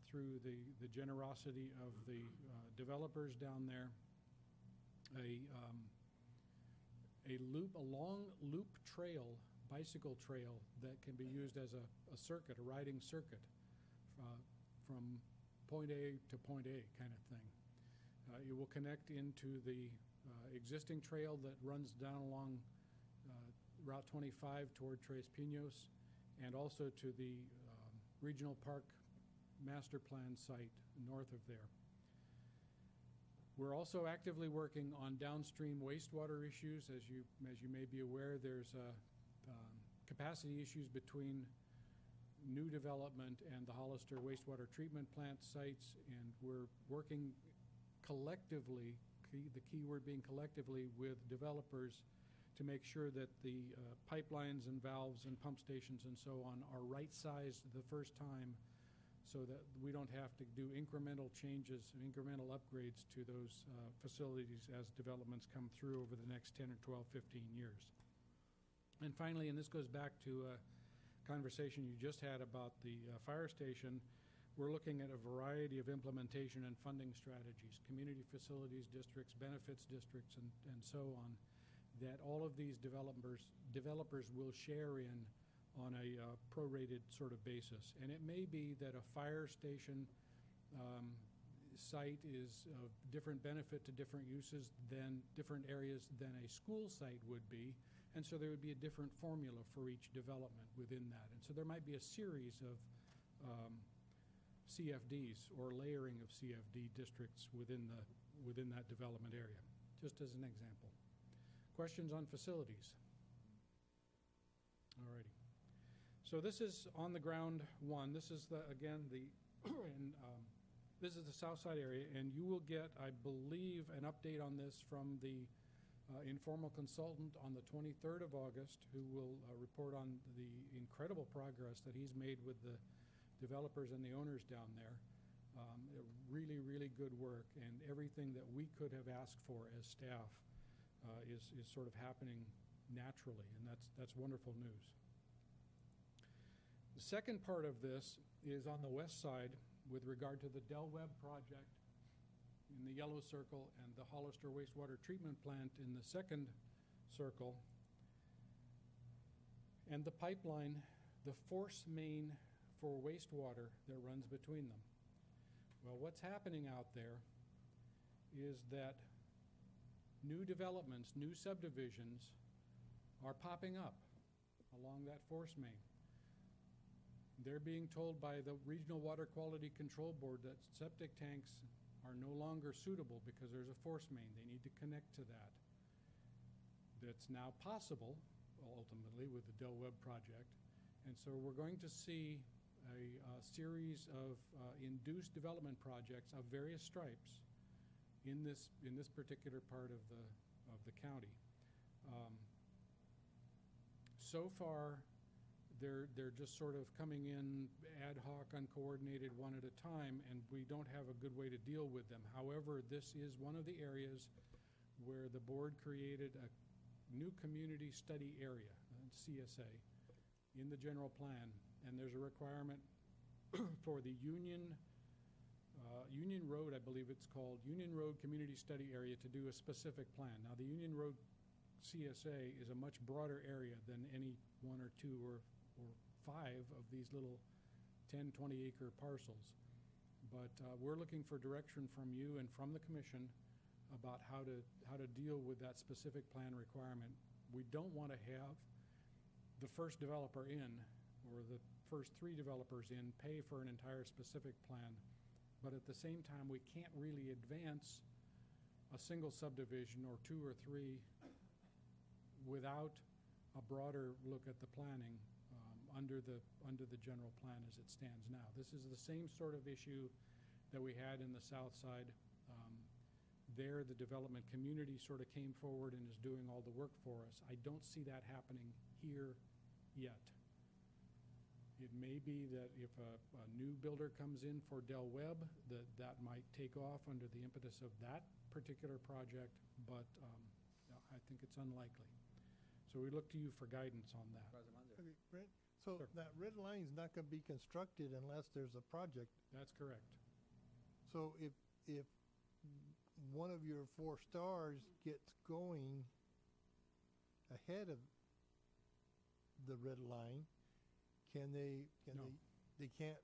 through the generosity of the developers down there, a long loop trail, bicycle trail that can be used as a circuit, a riding circuit, from point A to point A kind of thing. It will connect into the existing trail that runs down along Route 25 toward Tres Pinos, and also to the regional park master plan site north of there. We're also actively working on downstream wastewater issues. As you may be aware, there's capacity issues between new development and the Hollister wastewater treatment plant sites, and we're working collectively, the key word being collectively, with developers to make sure that the pipelines and valves and pump stations and so on are right-sized the first time, so that we don't have to do incremental changes and incremental upgrades to those facilities as developments come through over the next 10 or 12, 15 years. And finally, and this goes back to a conversation you just had about the fire station, we're looking at a variety of implementation and funding strategies, community facilities districts, benefits districts, and so on, that all of these developers will share in on a prorated sort of basis. And it may be that a fire station site is of different benefit to different uses than different areas than a school site would be, and so there would be a different formula for each development within that. And so there might be a series of CFDs or layering of CFD districts within that development area, just as an example. Questions on facilities? All righty. So this is on the ground one. This is this is the South Side area, and you will get, I believe, an update on this from the informal consultant on the 23rd of August, who will report on the incredible progress that he's made with the developers and the owners down there. Really, really good work, and everything that we could have asked for as staff is sort of happening naturally, and that's wonderful news. The second part of this is on the west side with regard to the Del Webb project in the yellow circle and the Hollister wastewater treatment plant in the second circle, and the pipeline, the force main for wastewater that runs between them. Well, what's happening out there is that new developments, new subdivisions are popping up along that force main. They're being told by the Regional Water Quality Control Board that septic tanks are no longer suitable because there's a force main. They need to connect to that. That's now possible, ultimately, with the Del Webb project. And so we're going to see a series of induced development projects of various stripes in this particular part of the county. So far, they're just sort of coming in ad hoc, uncoordinated, one at a time, and we don't have a good way to deal with them. However, this is one of the areas where the board created a new community study area, CSA, in the general plan, and there's a requirement for the Union Road, I believe it's called, Union Road Community Study Area, to do a specific plan. Now, the Union Road CSA is a much broader area than any one or two or five of these little 10, 20 acre parcels. But we're looking for direction from you and from the commission about how to deal with that specific plan requirement. We don't want to have the first developer in or the first 3 developers in pay for an entire specific plan, but at the same time we can't really advance a single subdivision or 2 or 3 without a broader look at the planning under the general plan as it stands now. This is the same sort of issue that we had in the south side. There, the development community sort of came forward and is doing all the work for us. I don't see that happening here yet. It may be that if a new builder comes in for Del Webb, that might take off under the impetus of that particular project, but I think it's unlikely. So we look to you for guidance on that. Okay, Brent, so that red line is not going to be constructed unless there's a project. That's correct. So if one of your 4 stars gets going ahead of the red line, No. they can't.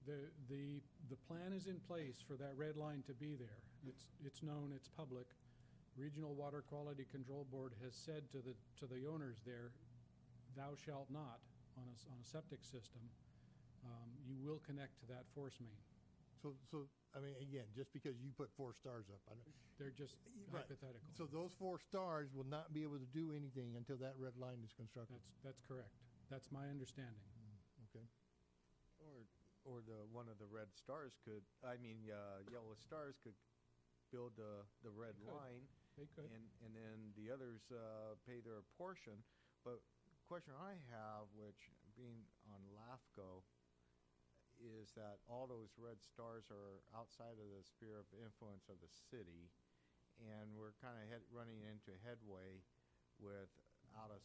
The plan is in place for that red line to be there. It's known, it's public. Regional Water Quality Control Board has said to the owners there, thou shalt not on a septic system. You will connect to that force main. So I mean, again, just because you put 4 stars up, they're just hypothetical. So those 4 stars will not be able to do anything until that red line is constructed. That's correct. That's my understanding. Okay. Or one of the red stars yellow stars could build the red line. They could. And then the others pay their portion. But the question I have, which being on LAFCO, is that all those red stars are outside of the sphere of influence of the city, and we're kind of running into headway with out of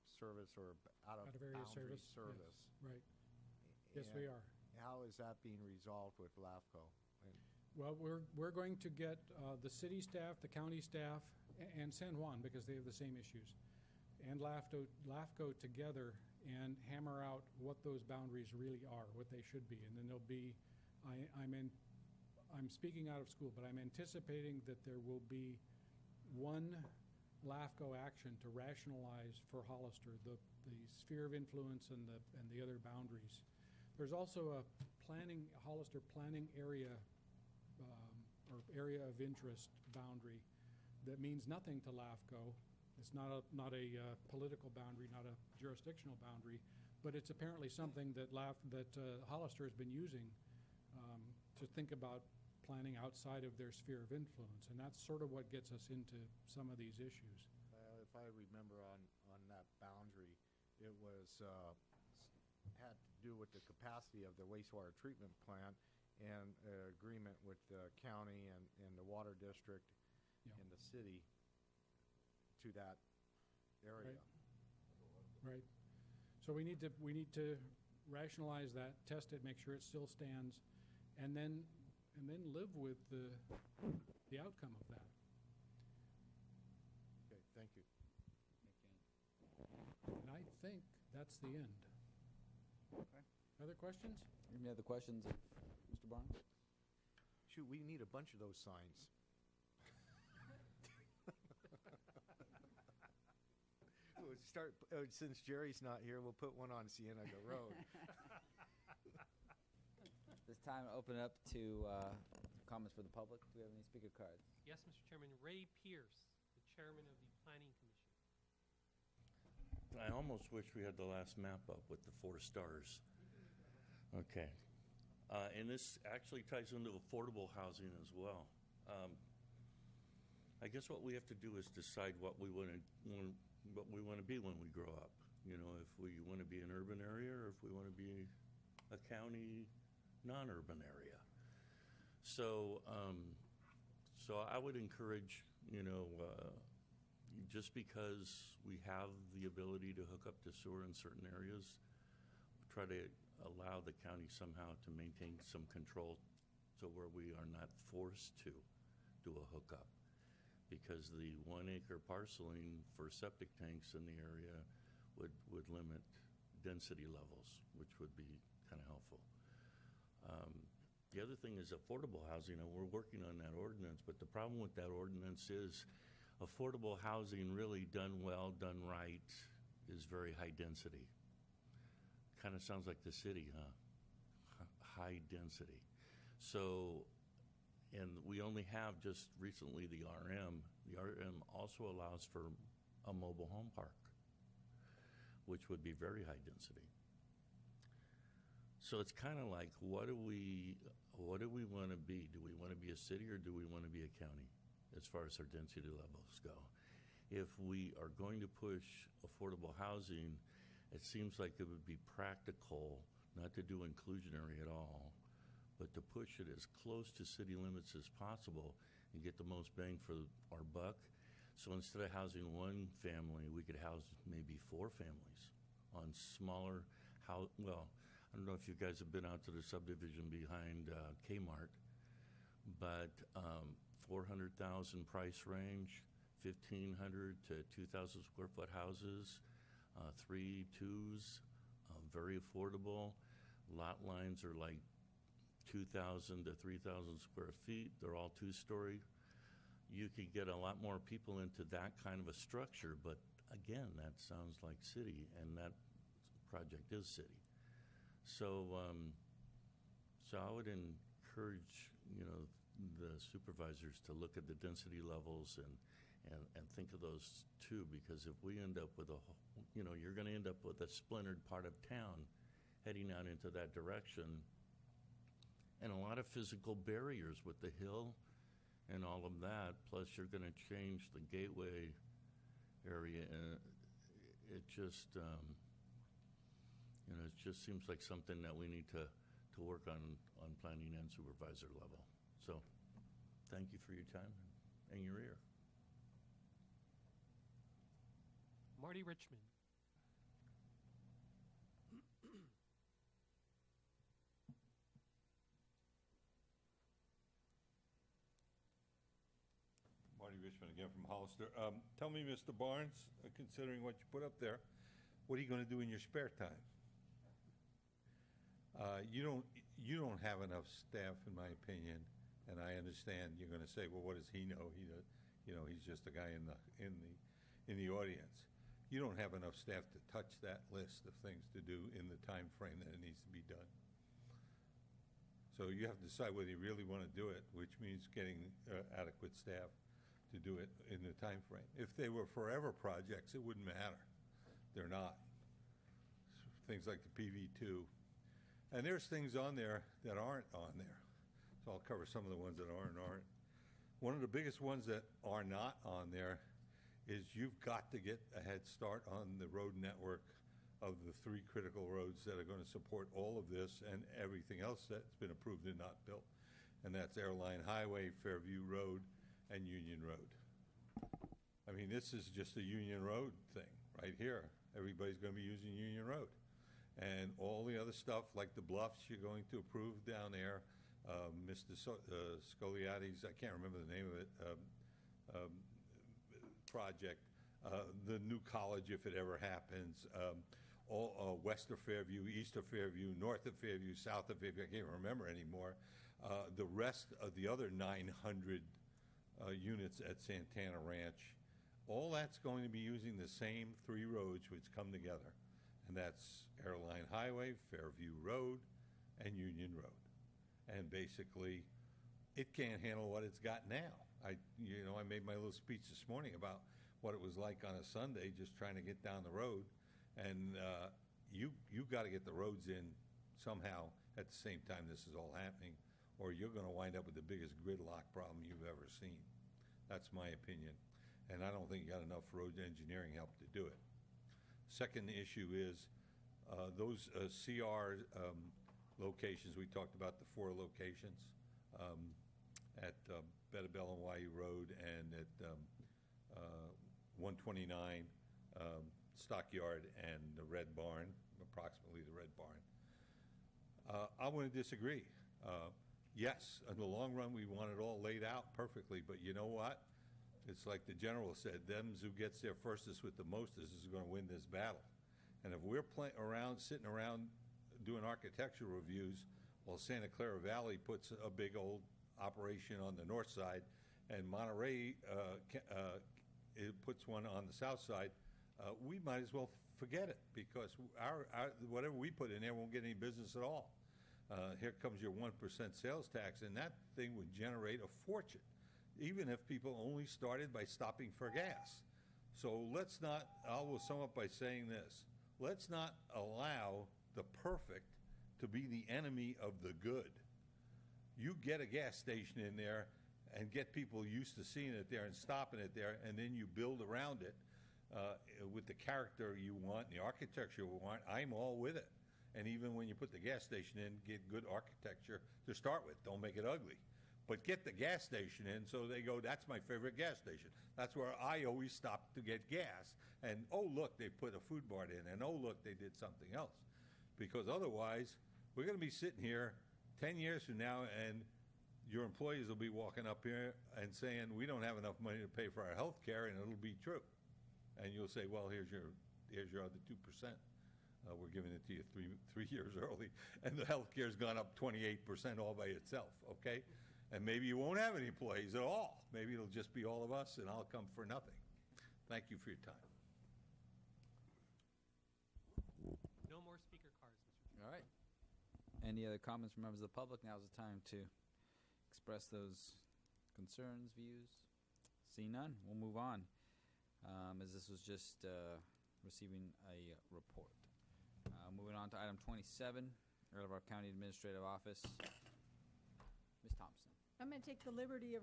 service or out of area boundary service. Yes, right. Yes, we are. How is that being resolved with LAFCO? Well, we're going to get the city staff, the county staff, and San Juan, because they have the same issues, and LAFCO together and hammer out what those boundaries really are, what they should be. And then there'll be, I'm speaking out of school, but I'm anticipating that there will be one LAFCO action to rationalize for Hollister the sphere of influence and the other boundaries. There's also a Hollister planning area or area of interest boundary that means nothing to LAFCO. It's not a political boundary, not a jurisdictional boundary, but it's apparently something that Hollister has been using to think about planning outside of their sphere of influence, and that's sort of what gets us into some of these issues. If I remember on that boundary, it was had to do with the capacity of the wastewater treatment plant and agreement with the county and the water district and the city to that area. Right. So we need to rationalize that, test it, make sure it still stands, and then live with the outcome of that. Okay, thank you. And I think that's the end. Okay. Other questions? Any other questions of Mr. Barnes? Shoot, we need a bunch of those signs. We'll since Jerry's not here, we'll put one on Cienega Road. This time, open it up to comments for the public. Do we have any speaker cards? Yes, Mr. Chairman. Ray Pierce, the chairman of the Planning Commission. I almost wish we had the last map up with the 4 stars. Okay. And this actually ties into affordable housing as well. I guess what we have to do is decide what we want to be when we grow up. You know, if we want to be an urban area or if we want to be a county non-urban area. So I would encourage, just because we have the ability to hook up to sewer in certain areas, try to allow the county somehow to maintain some control so where we are not forced to do a hookup. Because the 1 acre parceling for septic tanks in the area would limit density levels, which would be kind of helpful. The other thing is affordable housing, and we're working on that ordinance, but the problem with that ordinance is affordable housing really done well, done right, is very high density. Kind of sounds like the city, huh? High density. So, and we only have just recently the RM. The RM also allows for a mobile home park, which would be very high density. So it's kind of like, what do we want to be? Do we want to be a city or do we want to be a county as far as our density levels go? If we are going to push affordable housing, it seems like it would be practical not to do inclusionary at all, but to push it as close to city limits as possible and get the most bang for our buck. So instead of housing one family, we could house maybe 4 families on smaller house. Well, I don't know if you guys have been out to the subdivision behind Kmart, but 400,000 price range, 1,500 to 2,000 square foot houses, 3 2s, very affordable. Lot lines are like 2,000 to 3,000 square feet. They're all 2-story. You could get a lot more people into that kind of a structure, but again, that sounds like city, and that project is city. So, so I would encourage, the supervisors to look at the density levels and think of those too, because if we end up with you're going to end up with a splintered part of town heading out into that direction, and a lot of physical barriers with the hill and all of that, plus you're going to change the gateway area, and it just it just seems like something that we need to work on planning and supervisor level. So thank you for your time and your ear. Marty Richmond. Marty Richmond again from Hollister. Tell me, Mr. Barnes, considering what you put up there, what are you going to do in your spare time? You don't have enough staff, in my opinion, and I understand you're going to say, well, what does he know? He's just a guy in the audience. You don't have enough staff to touch that list of things to do in the time frame that it needs to be done. So you have to decide whether you really want to do it, which means getting adequate staff to do it in the time frame. If they were forever projects, it wouldn't matter. They're not. Things like the PV2. And there's things on there that aren't on there. So I'll cover some of the ones that aren't. One of the biggest ones that are not on there is you've got to get a head start on the road network of the 3 critical roads that are going to support all of this and everything else that's been approved and not built. And that's Airline Highway, Fairview Road, and Union Road. I mean, this is just a Union Road thing right here. Everybody's going to be using Union Road. And all the other stuff, like the bluffs you're going to approve down there, Mr. Scogliati's, I can't remember the name of it, project, the new college, if it ever happens, all west of Fairview, east of Fairview, north of Fairview, south of Fairview, I can't remember anymore. The rest of the other 900 units at Santana Ranch, all that's going to be using the same 3 roads which come together. And that's Airline Highway, Fairview Road, and Union Road. And basically, it can't handle what it's got now. I made my little speech this morning about what it was like on a Sunday just trying to get down the road. And you got to get the roads in somehow at the same time this is all happening, or you're going to wind up with the biggest gridlock problem you've ever seen. That's my opinion. And I don't think you got enough road engineering help to do it. Second issue is those CR locations. We talked about the 4 locations at Bettabell and Waiu Road and at 129 Stockyard and the Red Barn, approximately the Red Barn. I want to disagree. Yes, in the long run, we want it all laid out perfectly, but you know what? It's like the general said, them who gets there firstest with the mostest is going to win this battle. And if we're sitting around doing architectural reviews Well, Santa Clara Valley puts a big old operation on the north side, and Monterey it puts one on the south side. We might as well forget it, because our whatever we put in there won't get any business at all. Here comes your 1% sales tax, and that thing would generate a fortune, even if people only started by stopping for gas. So let's not, I will sum up by saying this: let's not allow the perfect to be the enemy of the good. You get a gas station in there and get people used to seeing it there and stopping it there, and then you build around it with the character you want and the architecture you want. I'm all with it. And even when you put the gas station in, get good architecture to start with. Don't make it ugly. But get the gas station in so they go, that's my favorite gas station. That's where I always stop to get gas. And, oh, look, they put a food bar in. And, oh, look, they did something else. Because otherwise, we're going to be sitting here 10 years from now, and your employees will be walking up here and saying, we don't have enough money to pay for our health care, and it'll be true. And you'll say, well, here's your other 2%. We're giving it to you three years early, and the health care's gone up 28% all by itself, okay? And maybe you won't have any employees at all. Maybe it'll just be all of us, and I'll come for nothing. Thank you for your time. No more speaker cards, Mr. Chair. All right. Any other comments from members of the public? Now's the time to express those concerns, views. See none, we'll move on, as this was just receiving a report. Moving on to item 27, out of our County Administrative Office. Ms. Thompson. I'm going to take the liberty of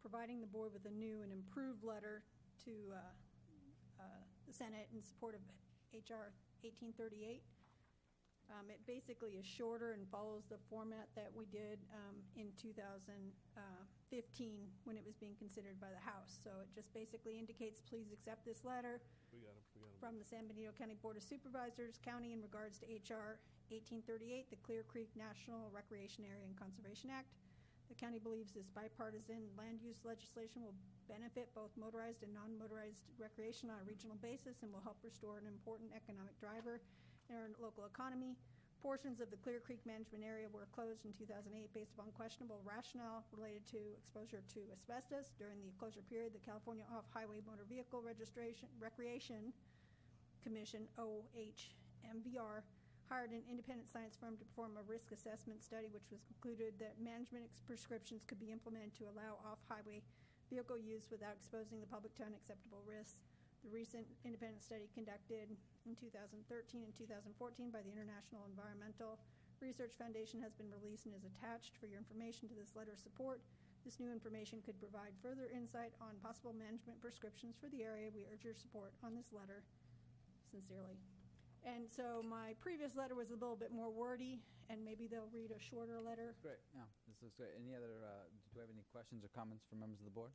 providing the board with a new and improved letter to the Senate in support of H.R. 1838. It basically is shorter and follows the format that we did in 2015 when it was being considered by the House. So it just basically indicates, please accept this letter from the San Benito County Board of Supervisors, County, in regards to H.R. 1838, the Clear Creek National Recreation Area and Conservation Act. The county believes this bipartisan land use legislation will benefit both motorized and non-motorized recreation on a regional basis and will help restore an important economic driver in our local economy. Portions of the Clear Creek Management Area were closed in 2008 based upon questionable rationale related to exposure to asbestos. During the closure period, the California Off-Highway Motor Vehicle Recreation Commission, OHMVR, hired an independent science firm to perform a risk assessment study, which was concluded that management prescriptions could be implemented to allow off-highway vehicle use without exposing the public to unacceptable risks. The recent independent study conducted in 2013 and 2014 by the International Environmental Research Foundation has been released and is attached for your information to this letter of support. This new information could provide further insight on possible management prescriptions for the area. We urge your support on this letter. Sincerely. And so my previous letter was a little bit more wordy, and maybe they'll read a shorter letter. Great. Yeah, this looks great. Any other, do we have any questions or comments from members of the board?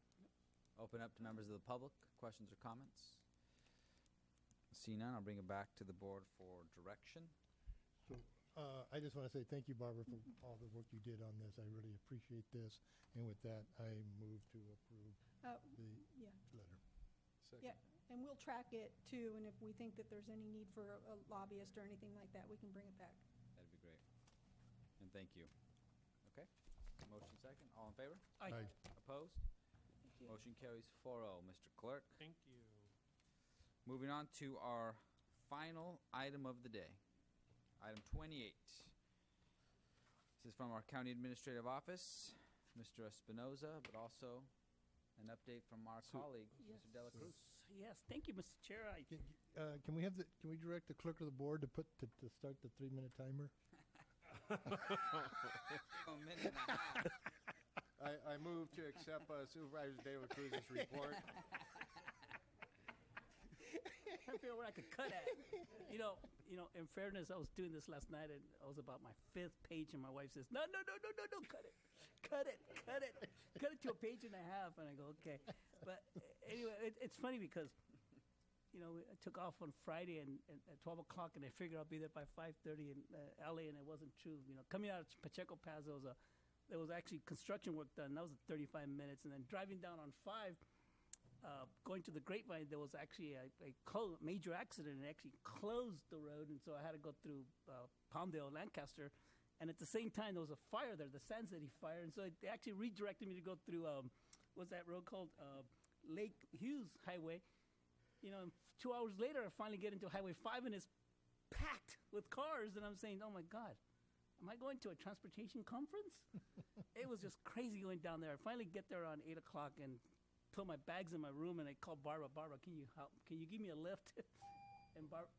Open up to members of the public. Questions or comments? See none, I'll bring it back to the board for direction. So I just want to say thank you, Barbara, for all the work you did on this. I really appreciate this. And with that, I move to approve the letter. Second. Yeah, and we'll track it too, and if we think that there's any need for a lobbyist or anything like that, we can bring it back. That'd be great. And thank you. Okay, motion second. All in favor? Aye. Opposed? Motion carries 4-0. Mr. Clerk. Thank you. Moving on to our final item of the day. Item 28. This is from our County Administrative Office, Mr. Espinosa, but also an update from our colleague, Mr. De La Cruz. Yes, thank you, Mr. Chair. Can we direct the clerk of the board to start the 3-minute timer? A minute and a half. I move to accept Supervisor De La Cruz's report. I feel where I could cut at. You know, in fairness, I was doing this last night, and I was about my 5th page, and my wife says, no, cut it. Cut it to a page and a half. And I go, okay. But anyway, it's funny because, I took off on Friday and at 12 o'clock, and I figured I'll be there by 5:30 in LA, and it wasn't true. Coming out of Pacheco Pass, there was actually construction work done. That was 35 minutes. And then driving down on 5, going to the Grapevine, there was actually a major accident and actually closed the road, and so I had to go through Palmdale, Lancaster, and at the same time there was a fire there, the San City fire, and so they actually redirected me to go through what's that road called, Lake Hughes Highway. You know, and 2 hours later, I finally get into Highway 5, and it's packed with cars, and I'm saying, oh my God, am I going to a transportation conference? It was just crazy going down there. I finally get there around 8 o'clock and put my bags in my room, and I call Barbara. Barbara, can you help? Can you give me a lift? And Barbara.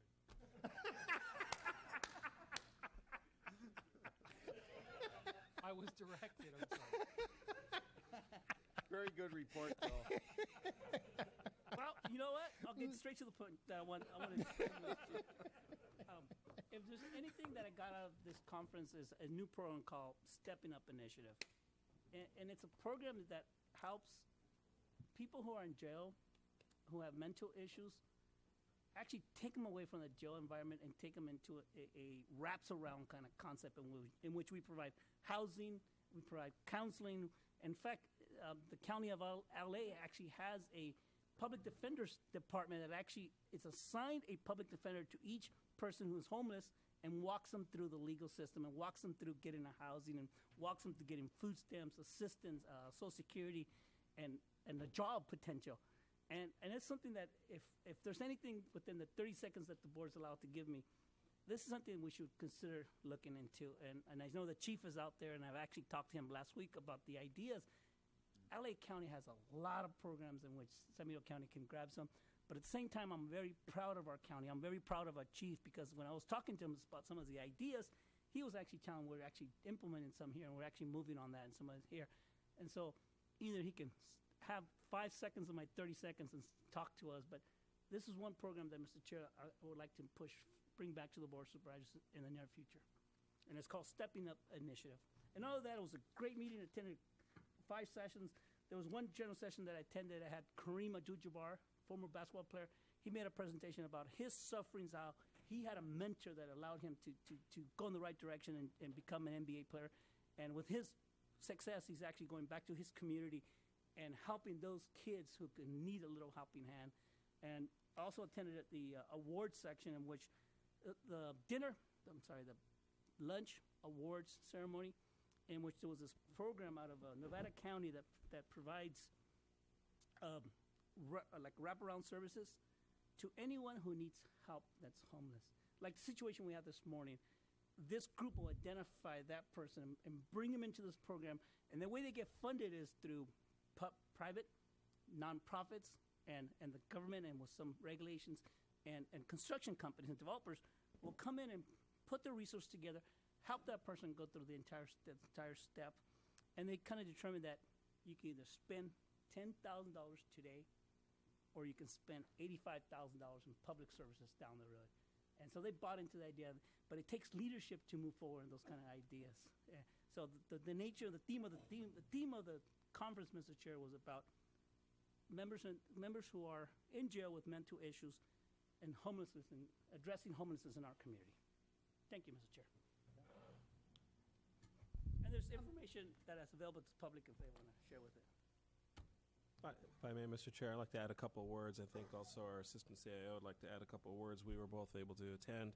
I was directed. I'm sorry. Very good report, though. Well, you know what? I'll get straight to the point. I want to. If there's anything that I got out of this conference is a new program called Stepping Up Initiative, and it's a program that helps people who are in jail, who have mental issues, actually take them away from the jail environment and take them into a wraps around kind of concept in which we provide housing, we provide counseling. In fact, the county of LA actually has a public defender's department that actually is assigned a public defender to each person who's homeless and walks them through the legal system and walks them through getting a housing and walks them through getting food stamps, assistance, Social Security, and the job potential. And it's something that if there's anything within the 30 seconds that the board's allowed to give me, this is something we should consider looking into. And I know the chief is out there, and I've actually talked to him last week about the ideas. LA County has a lot of programs in which San Benito County can grab some. But at the same time, I'm very proud of our county. I'm very proud of our chief, because when I was talking to him about some of the ideas, he was actually telling we're actually implementing some here, and we're actually moving on that and some of it here. And so either he can have 5 seconds of my 30 seconds and talk to us, but this is one program that, Mr. Chair, I would like to bring back to the Board of Supervisors in the near future. And it's called Stepping Up Initiative. And all of that, it was a great meeting. I attended 5 sessions. There was one general session that I attended. I had Kareem Abdul-Jabbar, former basketball player. He made a presentation about his sufferings, how he had a mentor that allowed him to go in the right direction and become an NBA player. And with his success, he's actually going back to his community and helping those kids who could need a little helping hand. And I also attended at the awards section, in which the lunch awards ceremony, in which there was this program out of Nevada County that provides like wraparound services to anyone who needs help that's homeless. Like the situation we had this morning, this group will identify that person and bring them into this program. And the way they get funded is through private nonprofits and the government, and with some regulations, and construction companies and developers will come in and put their resources together, help that person go through the entire step, and they kind of determine that you can either spend $10,000 today, or you can spend $85,000 in public services down the road. And so they bought into the idea, but it takes leadership to move forward in those kind of ideas. So the nature, the theme of the conference, Mr. Chair, was about members who are in jail with mental issues and homelessness, and addressing homelessness in our community. Thank you, Mr. Chair. And there's information that is available to the public if they want to share with it. If I may, Mr. Chair, I'd like to add a couple of words. I think also our Assistant CIO would like to add a couple of words. We were both able to attend.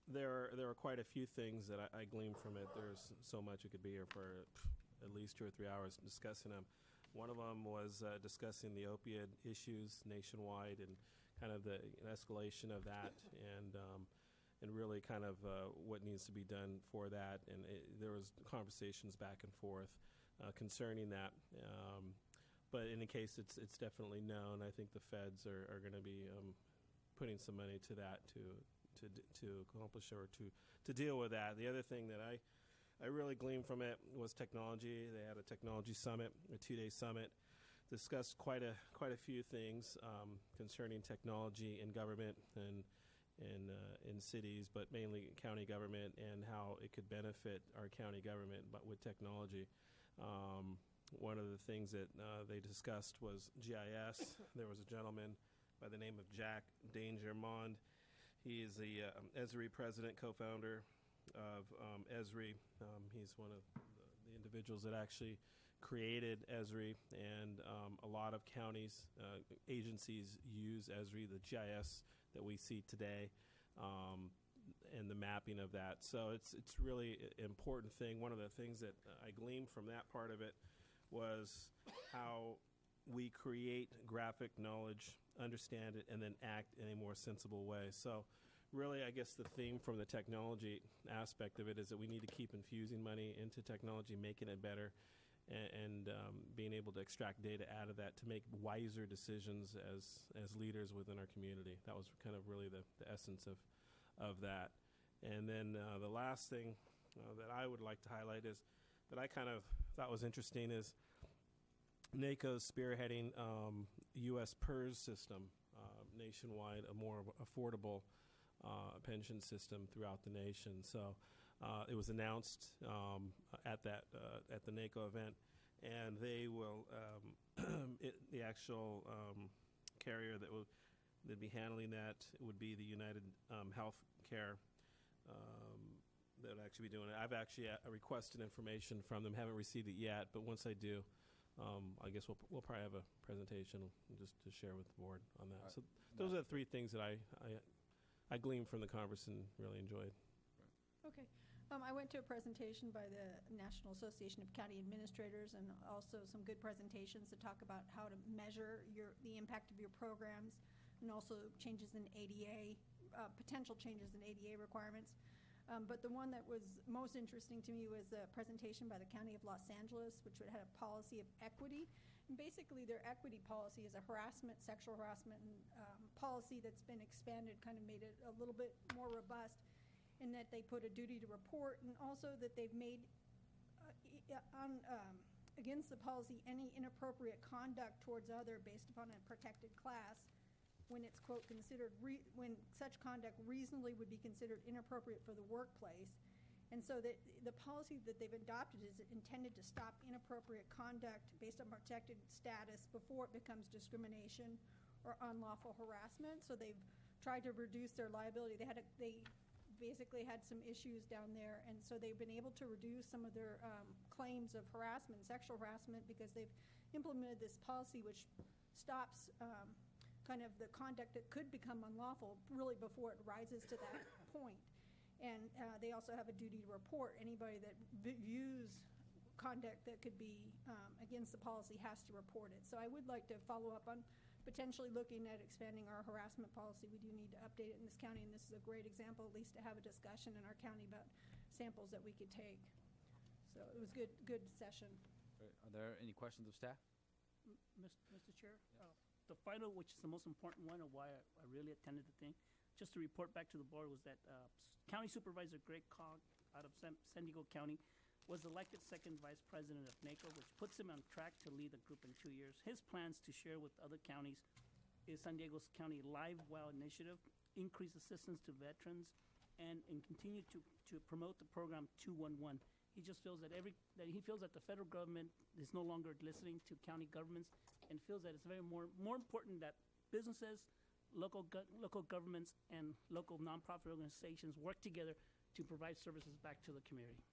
There are quite a few things that I gleaned from it. There's so much. We could be here for at least 2 or 3 hours discussing them. One of them was discussing the opioid issues nationwide and kind of the escalation of that, and really kind of what needs to be done for that. And there was conversations back and forth concerning that. But in any case, it's definitely known. I think the feds are going to be putting some money to that to accomplish or to deal with that. The other thing that I really gleaned from it was technology. They had a technology summit, a 2-day summit, discussed quite a few things concerning technology in government and in cities, but mainly county government, and how it could benefit our county government, but with technology. One of the things that they discussed was GIS. There was a gentleman by the name of Jack Danger-Mond. He is the Esri president, co-founder of Esri. He's one of the individuals that actually created ESRI, and a lot of counties, agencies use ESRI, the GIS that we see today, and the mapping of that. So it's really an important thing. One of the things that I gleaned from that part of it was how we create graphic knowledge, understand it, and then act in a more sensible way. So really, I guess the theme from the technology aspect of it is that we need to keep infusing money into technology, making it better, and being able to extract data out of that to make wiser decisions as leaders within our community. That was kind of really the essence of that. And then the last thing that I would like to highlight is that I kind of thought was interesting is NACO's spearheading U.S. PERS system nationwide, a more affordable pension system throughout the nation. So it was announced at the NACO event, and they will the actual carrier that would be handling that would be the United Health Care. That would actually be doing it. I've actually requested information from them. Haven't received it yet, but once I do, I guess we'll probably have a presentation just to share with the board on that. So those are the three things that I gleaned from the conference and really enjoyed. Okay. I went to a presentation by the National Association of County Administrators, and also some good presentations that talk about how to measure the impact of your programs, and also changes in ADA, potential changes in ADA requirements. But the one that was most interesting to me was a presentation by the County of Los Angeles, which had a policy of equity. And basically, their equity policy is a sexual harassment policy that's been expanded, kind of made it a little bit more robust, in that they put a duty to report, and also that they've made against the policy any inappropriate conduct towards other based upon a protected class, when it's, quote, considered, when such conduct reasonably would be considered inappropriate for the workplace. And so that the policy that they've adopted is intended to stop inappropriate conduct based on protected status before it becomes discrimination or unlawful harassment. So they've tried to reduce their liability. They basically had some issues down there, and so they've been able to reduce some of their claims of harassment, sexual harassment, because they've implemented this policy which stops kind of the conduct that could become unlawful really before it rises to that point. And they also have a duty to report. Anybody that views conduct that could be against the policy has to report it. So I would like to follow up on potentially looking at expanding our harassment policy. We do need to update it in this county, and this is a great example, at least, to have a discussion in our county about samples that we could take. So it was good session. Are there any questions of staff? Mr. Chair? The final, which is the most important one, of why I really attended the thing, just to report back to the board, was that County Supervisor Greg Cogg out of San Diego County was elected second vice president of NACO, which puts him on track to lead the group in 2 years. His plans to share with other counties is San Diego County Live Well initiative, increase assistance to veterans, and continue to promote the program 211. He just feels that the federal government is no longer listening to county governments, and feels that it's very more important that businesses, local governments, and local nonprofit organizations work together to provide services back to the community.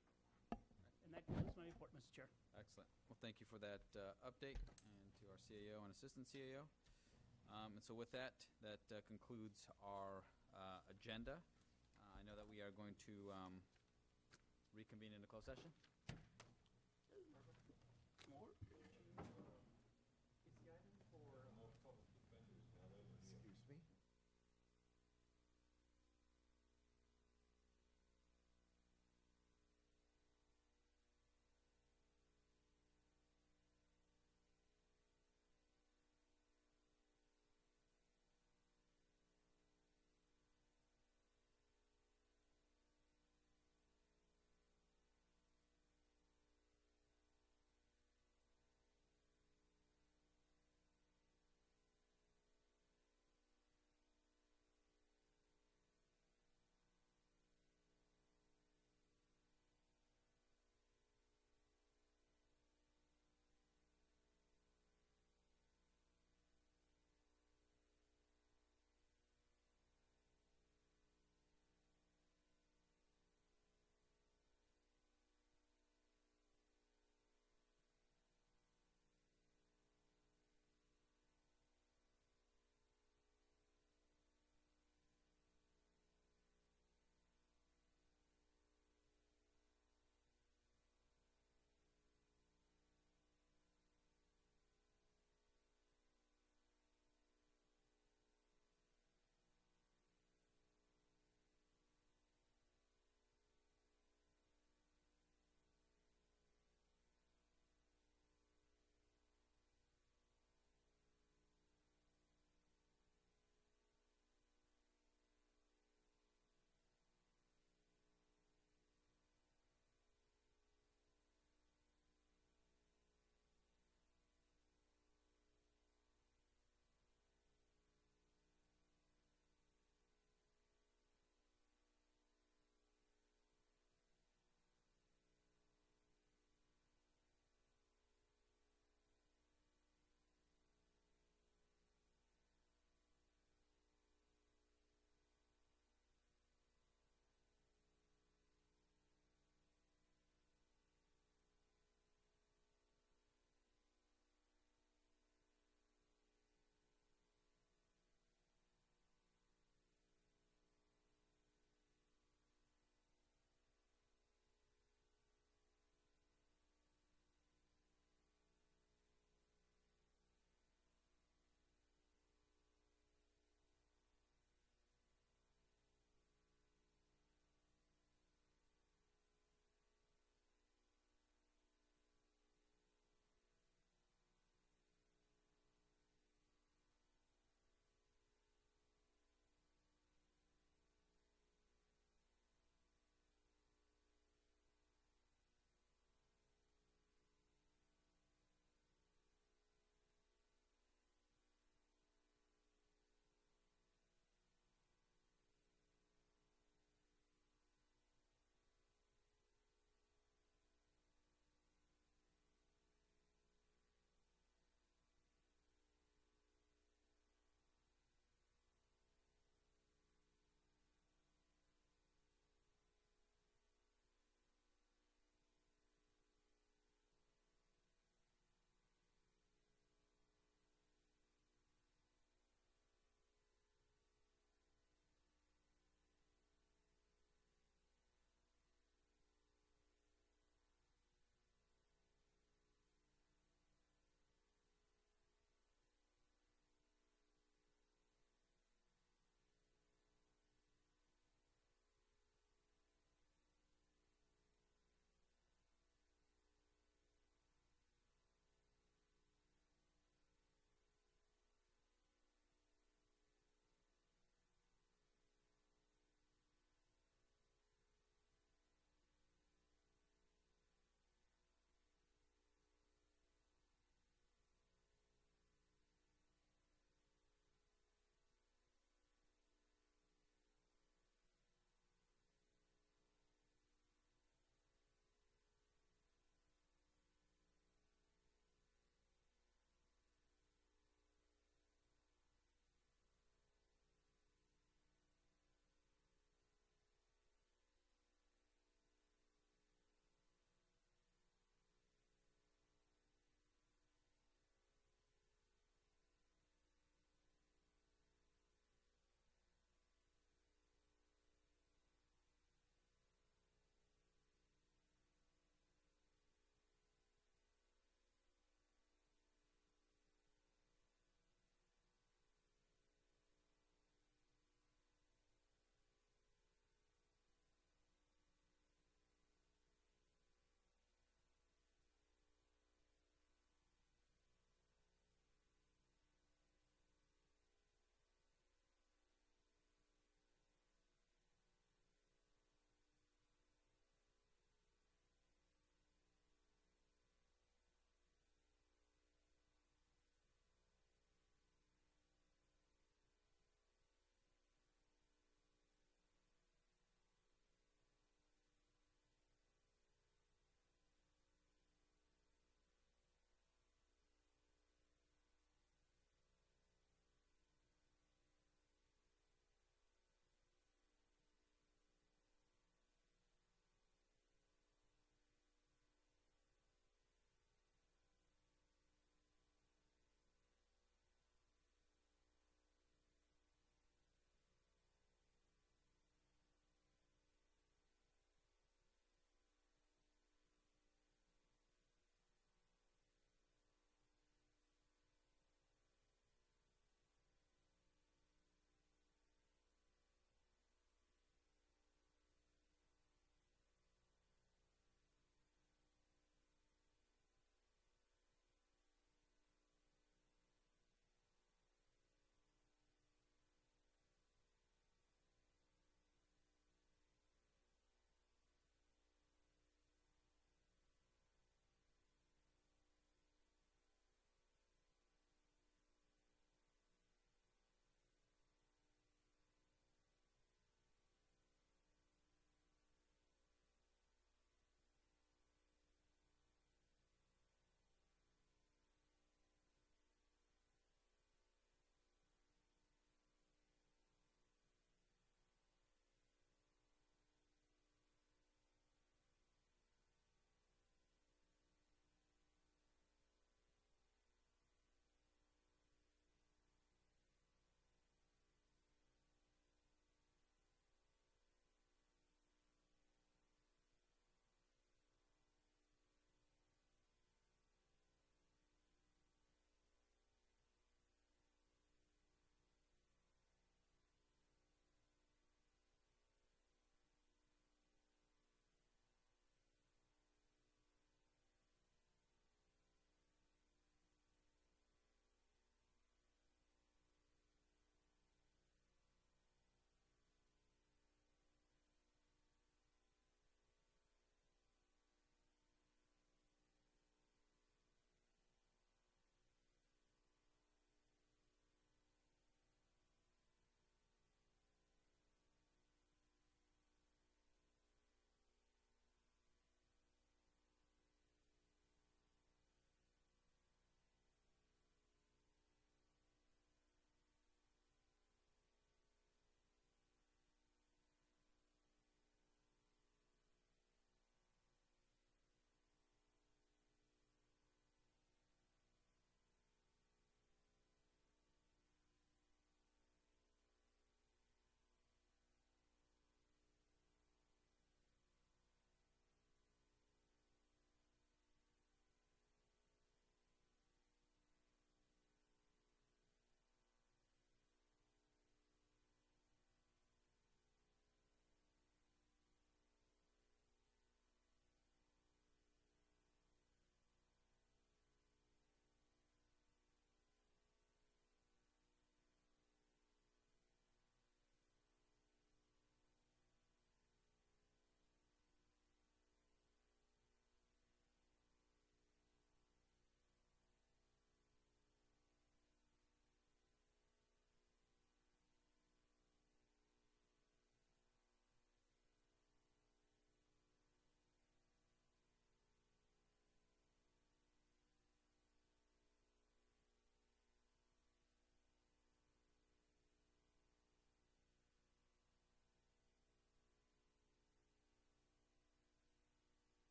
And that concludes my report, Mr. Chair. Excellent. Well, thank you for that update, and to our CAO and Assistant CAO. And so with that concludes our agenda. I know that we are going to reconvene in a closed session.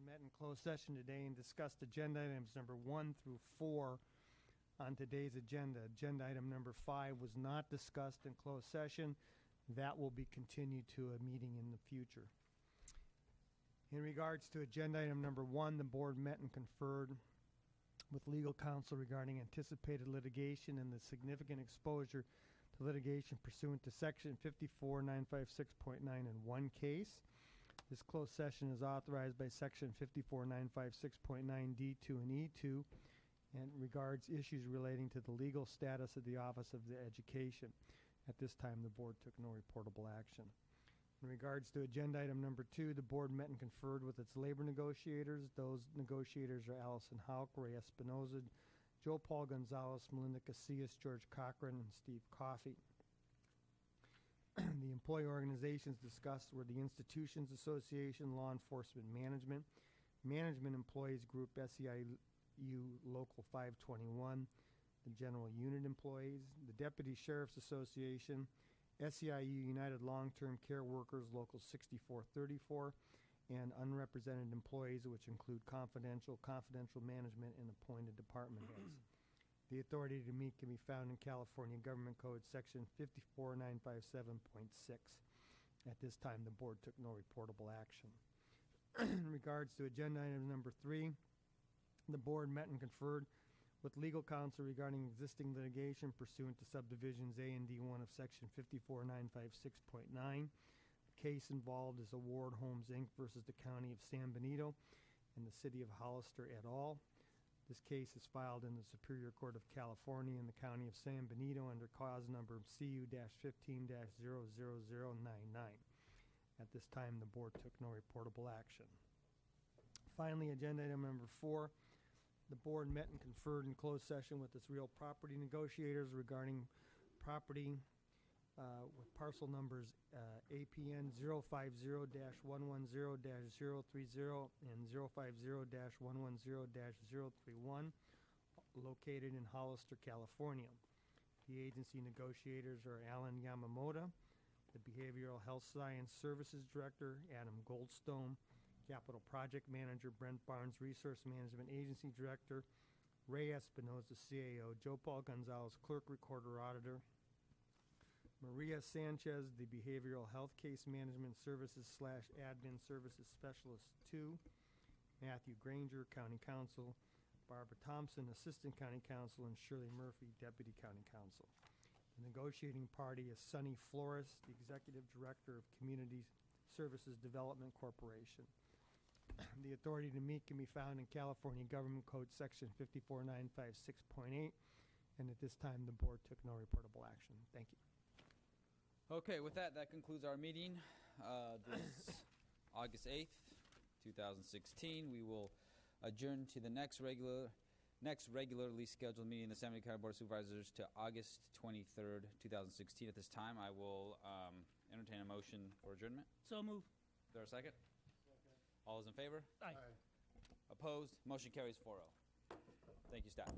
met in closed session today and discussed agenda items number 1 through 4 on today's agenda. Agenda item number 5 was not discussed in closed session. That will be continued to a meeting in the future. In regards to agenda item number 1, the board met and conferred with legal counsel regarding anticipated litigation and the significant exposure to litigation pursuant to section 54956.9 in one case. This closed session is authorized by section 54956.9 D2 and E2 and regards issues relating to the legal status of the Office of the Education. At this time, the board took no reportable action. In regards to agenda item number 2, the board met and conferred with its labor negotiators. Those negotiators are Allison Hauk, Ray Espinosa, Joe Paul Gonzalez, Melinda Casillas, George Cochran, and Steve Coffey. The employee organizations discussed were the Institutions Association, Law Enforcement Management, Management Employees Group, SEIU Local 521, the General Unit Employees, the Deputy Sheriff's Association, SEIU United Long-Term Care Workers Local 6434, and unrepresented employees, which include confidential management, and appointed department heads. The authority to meet can be found in California Government Code Section 54957.6. At this time, the board took no reportable action. In regards to agenda item number 3, the board met and conferred with legal counsel regarding existing litigation pursuant to subdivisions A and D1 of section 54956.9. The case involved is Award Homes, Inc. versus the County of San Benito and the City of Hollister et al. This case is filed in the Superior Court of California in the County of San Benito under cause number CU-15-00099. At this time, the board took no reportable action. Finally, agenda item number 4, the board met and conferred in closed session with its real property negotiators regarding property with parcel numbers APN 050-110-030 and 050-110-031 located in Hollister, California. The agency negotiators are Alan Yamamoto, the Behavioral Health Science Services Director, Adam Goldstone, Capital Project Manager, Brent Barnes, Resource Management Agency Director, Ray Espinosa, CAO, Joe Paul Gonzalez, Clerk, Recorder, Auditor, Maria Sanchez, the Behavioral Health Case Management Services / Admin Services Specialist 2, Matthew Granger, County Counsel, Barbara Thompson, Assistant County Counsel, and Shirley Murphy, Deputy County Counsel. The negotiating party is Sonny Flores, the Executive Director of Community Services Development Corporation. The authority to meet can be found in California Government Code Section 54956.8, and at this time, the board took no reportable action. Thank you. Okay, with that concludes our meeting. This August 8th, 2016. We will adjourn to the next regularly scheduled meeting of the San Benito County Board of Supervisors to August 23rd, 2016. At this time, I will entertain a motion for adjournment. So move. Is there a second? All those in favor? Aye. Opposed? Motion carries 4-0. Thank you, staff.